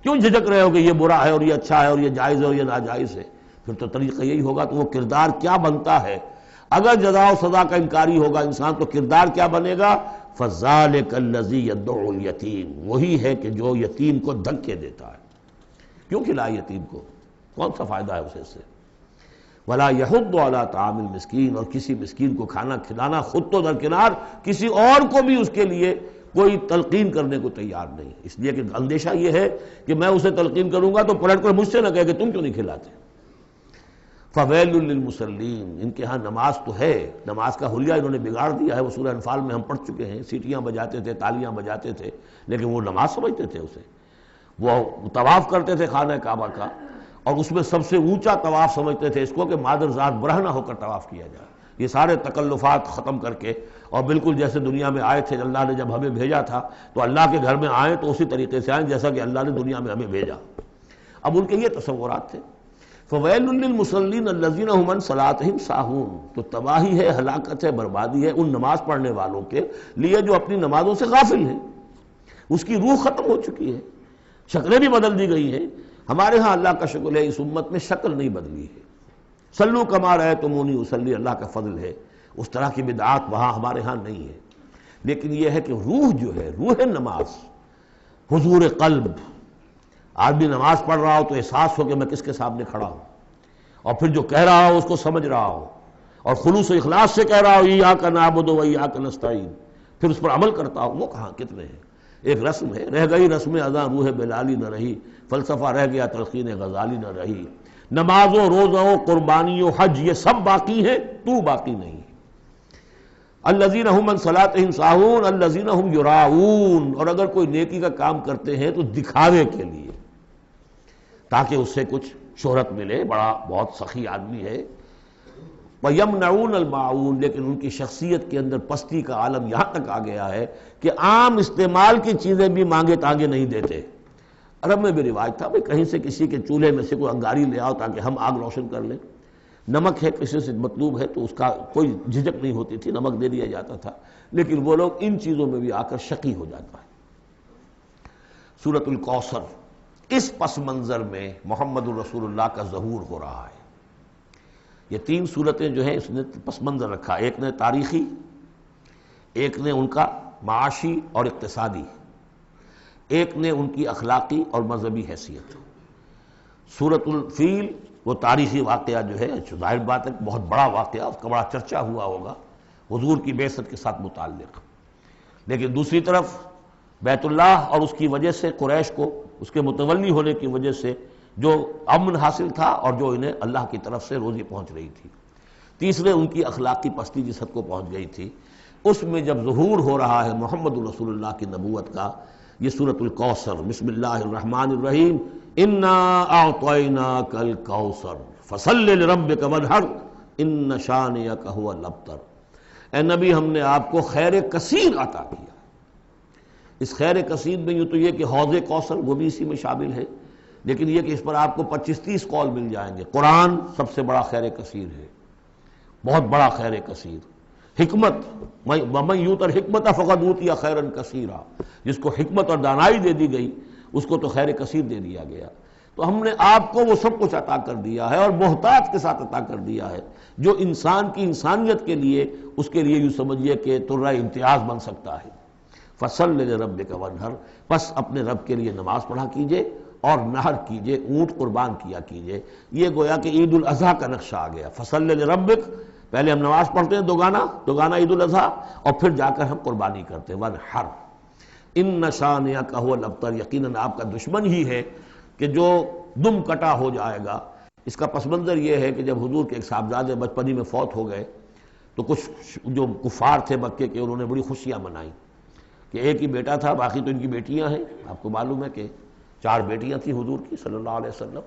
کیوں جھجک رہے ہو کہ یہ برا ہے اور یہ اچھا ہے اور یہ جائز ہے اور یہ ناجائز ہے؟ پھر تو طریقہ یہی ہوگا. تو وہ کردار کیا بنتا ہے اگر جزا و سزا کا انکاری ہوگا انسان، تو کردار کیا بنے گا؟ فَذَلِكَ الَّذِي يَدُعُّ الْيَتِيمَ، وہی ہے کہ جو یتیم کو دھکے دیتا ہے. کیوں کھلائے یتیم کو؟ کون سا فائدہ ہے اسے سے؟ وَلَا يَحُضُّ عَلَىٰ طَعَامِ الْمِسْكِينِ، اور کسی مسکین کو کھانا کھلانا خود تو درکنار، کسی اور کو بھی اس کے لیے کوئی تلقین کرنے کو تیار نہیں. اس لیے کہ اندیشہ یہ ہے کہ میں اسے تلقین کروں گا تو پلٹ کر مجھ سے نہ کہے کہ تم کیوں نہیں کھلاتے. فَوَيْلٌ لِّلْمُصَلِّينَ، ان کے ہاں نماز تو ہے، نماز کا حلیہ انہوں نے بگاڑ دیا ہے. وہ سورہ انفال میں ہم پڑھ چکے ہیں، سیٹیاں بجاتے تھے، تالیاں بجاتے تھے، لیکن وہ نماز سمجھتے تھے اسے. وہ طواف کرتے تھے خانہ کعبہ کا، اور اس میں سب سے اونچا طواف سمجھتے تھے اس کو کہ مادر ذات برہنہ ہو کر طواف کیا جائے. یہ سارے تکلفات ختم کر کے، اور بالکل جیسے دنیا میں آئے تھے، اللہ نے جب ہمیں بھیجا تھا تو اللہ کے گھر میں آئیں تو اسی طریقے سے آئیں جیسا کہ اللہ نے دنیا میں ہمیں بھیجا۔ اب ان کے یہ تصورات تھے۔ فویل للمصلین الذین هم عن صلاتهم ساہون، تو تباہی ہے، ہلاکت ہے، بربادی ہے ان نماز پڑھنے والوں کے لیے جو اپنی نمازوں سے غافل ہیں۔ اس کی روح ختم ہو چکی ہے، شکلیں بھی بدل دی گئی ہیں۔ ہمارے ہاں اللہ کا شکر ہے اس امت میں شکل نہیں بدلی ہے۔ صلو کما رأیتمونی اصلی، اللہ کا فضل ہے، اس طرح کی بدعات وہاں ہمارے ہاں نہیں ہے۔ لیکن یہ ہے کہ روح جو ہے، روح نماز، حضور قلب، آدمی نماز پڑھ رہا ہو تو احساس ہو کہ میں کس کے سامنے کھڑا ہوں، اور پھر جو کہہ رہا ہو اس کو سمجھ رہا ہو، اور خلوص و اخلاص سے کہہ رہا ہو ایاک نعبد و ایاک نستعین، پھر اس پر عمل کرتا ہو، وہ کہاں کتنے ہیں۔ ایک رسم ہے، رہ گئی رسم اذاں روح بلالی نہ رہی، فلسفہ رہ گیا تلقین غزالی نہ رہی۔ نمازوں، روزوں، قربانیوں، حج یہ سب باقی ہیں، تو باقی نہیں۔ الذین هم عن صلاتهم ساہون الذین هم یراؤون، اور اگر کوئی نیکی کا کام کرتے ہیں تو دکھاوے کے لیے، تاکہ اس سے کچھ شہرت ملے، بڑا بہت سخی آدمی ہے۔ وَيَمْنَعُونَ الْمَاعُونَ، لیکن ان کی شخصیت کے اندر پستی کا عالم یہاں تک آ گیا ہے کہ عام استعمال کی چیزیں بھی مانگے تانگے نہیں دیتے۔ عرب میں بھی رواج تھا بھئی کہیں سے کسی کے چولہے میں سے کوئی انگاری لے آؤ تاکہ ہم آگ روشن کر لیں، نمک ہے کسی سے مطلوب ہے تو اس کا کوئی جھجک نہیں ہوتی تھی، نمک دے دیا جاتا تھا۔ لیکن وہ لوگ ان چیزوں میں بھی آ کر شقی ہو جاتا ہے۔ سورۃ الکوثر، اس پس منظر میں محمد الرسول اللہ کا ظہور ہو رہا ہے۔ یہ تین صورتیں جو ہیں اس نے پس منظر رکھا، ایک نے تاریخی، ایک نے ان کا معاشی اور اقتصادی، ایک نے ان کی اخلاقی اور مذہبی حیثیت۔ سورۃ الفیل وہ تاریخی واقعہ جو ہے، ظاہر بات ہے بہت بڑا واقعہ، اس کا بڑا چرچا ہوا ہوگا حضور کی بعثت کے ساتھ متعلق، لیکن دوسری طرف بیت اللہ اور اس کی وجہ سے قریش کو، اس کے متولی ہونے کی وجہ سے جو امن حاصل تھا اور جو انہیں اللہ کی طرف سے روزی پہنچ رہی تھی، تیسرے ان کی اخلاقی پستی جس حد کو پہنچ گئی تھی، اس میں جب ظہور ہو رہا ہے محمد الرسول اللہ کی نبوت کا، یہ سورۃ الکوثر، بسم اللہ الرحمن الرحیم، انا اعطیناک الکوثر فصل لربک وانحر ان شانئک ھو الابتر۔ اے نبی، ہم نے آپ کو خیر کثیر عطا کیا۔ اس خیر کثیر میں یوں تو یہ کہ حوض کوثر وہ بھی اسی میں شامل ہے، لیکن یہ کہ اس پر آپ کو 25-30 قول مل جائیں گے۔ قرآن سب سے بڑا خیر کثیر ہے، بہت بڑا خیر کثیر۔ حکمت، ومن یؤت الحکمۃ فقد اوتی خیرا کثیرا، جس کو حکمت اور دانائی دے دی گئی اس کو تو خیر کثیر دے دیا گیا۔ تو ہم نے آپ کو وہ سب کچھ عطا کر دیا ہے، اور محتاط کے ساتھ عطا کر دیا ہے، جو انسان کی انسانیت کے لیے، اس کے لیے یوں سمجھیے کہ ترہ امتیاز بن سکتا ہے۔ فصل لربک وانحر، پس اپنے رب کے لیے نماز پڑھا کیجئے اور نحر کیجئے، اونٹ قربان کیا کیجئے۔ یہ گویا کہ عید الاضحیٰ کا نقشہ آ گیا۔ فصل لربک، پہلے ہم نماز پڑھتے ہیں دوگانا عید الاضحیٰ، اور پھر جا کر ہم قربانی کرتے ہیں۔ وانحر ان شانئک ھو الابتر، یقیناً آپ کا دشمن ہی ہے کہ جو دم کٹا ہو جائے گا۔ اس کا پس منظر یہ ہے کہ جب حضور کے ایک صاحبزادے بچپنی میں فوت ہو گئے تو کچھ جو کفار تھے مکے کے، انہوں نے بڑی خوشیاں منائیں کہ ایک ہی بیٹا تھا، باقی تو ان کی بیٹیاں ہیں۔ آپ کو معلوم ہے کہ 4 بیٹیاں تھیں حضور کی صلی اللہ علیہ وسلم،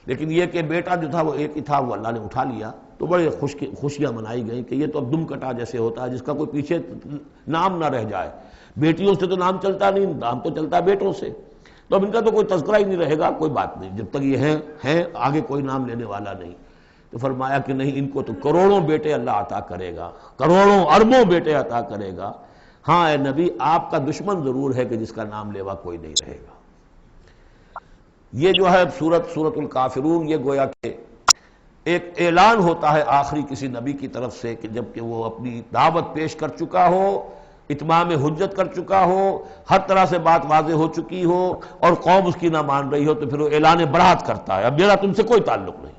لیکن یہ کہ بیٹا جو تھا وہ ایک ہی تھا، وہ اللہ نے اٹھا لیا، تو بڑے خوشیاں منائی گئیں کہ یہ تو اب دم کٹا جیسے ہوتا ہے جس کا کوئی پیچھے نام نہ رہ جائے۔ بیٹیوں سے تو نام چلتا نہیں، نام تو چلتا ہے بیٹوں سے، تو اب ان کا تو کوئی تذکرہ ہی نہیں رہے گا، کوئی بات نہیں، جب تک یہ ہیں آگے کوئی نام لینے والا نہیں۔ تو فرمایا کہ نہیں، ان کو تو کروڑوں بیٹے اللہ عطا کرے گا، کروڑوں اربوں بیٹے عطا کرے گا۔ ہاں اے نبی، آپ کا دشمن ضرور ہے کہ جس کا نام لیوا کوئی نہیں رہے گا۔ یہ جو ہے سورۃ الکافرون، یہ گویا کہ ایک اعلان ہوتا ہے آخری کسی نبی کی طرف سے کہ جب کہ وہ اپنی دعوت پیش کر چکا ہو، اتمام حجت کر چکا ہو، ہر طرح سے بات واضح ہو چکی ہو، اور قوم اس کی نہ مان رہی ہو، تو پھر وہ اعلان برات کرتا ہے، اب میرا تم سے کوئی تعلق نہیں۔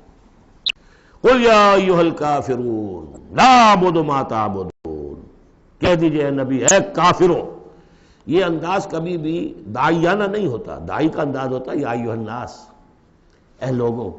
قل یا ایھا الکافرون لا اعبد ما تعبدون، کہہ دیجئے اے نبی، اے کافروں۔ یہ انداز کبھی بھی داعیانہ نہیں ہوتا، داعی کا انداز ہوتا ہے یا ایھا الناس، اے لوگوں۔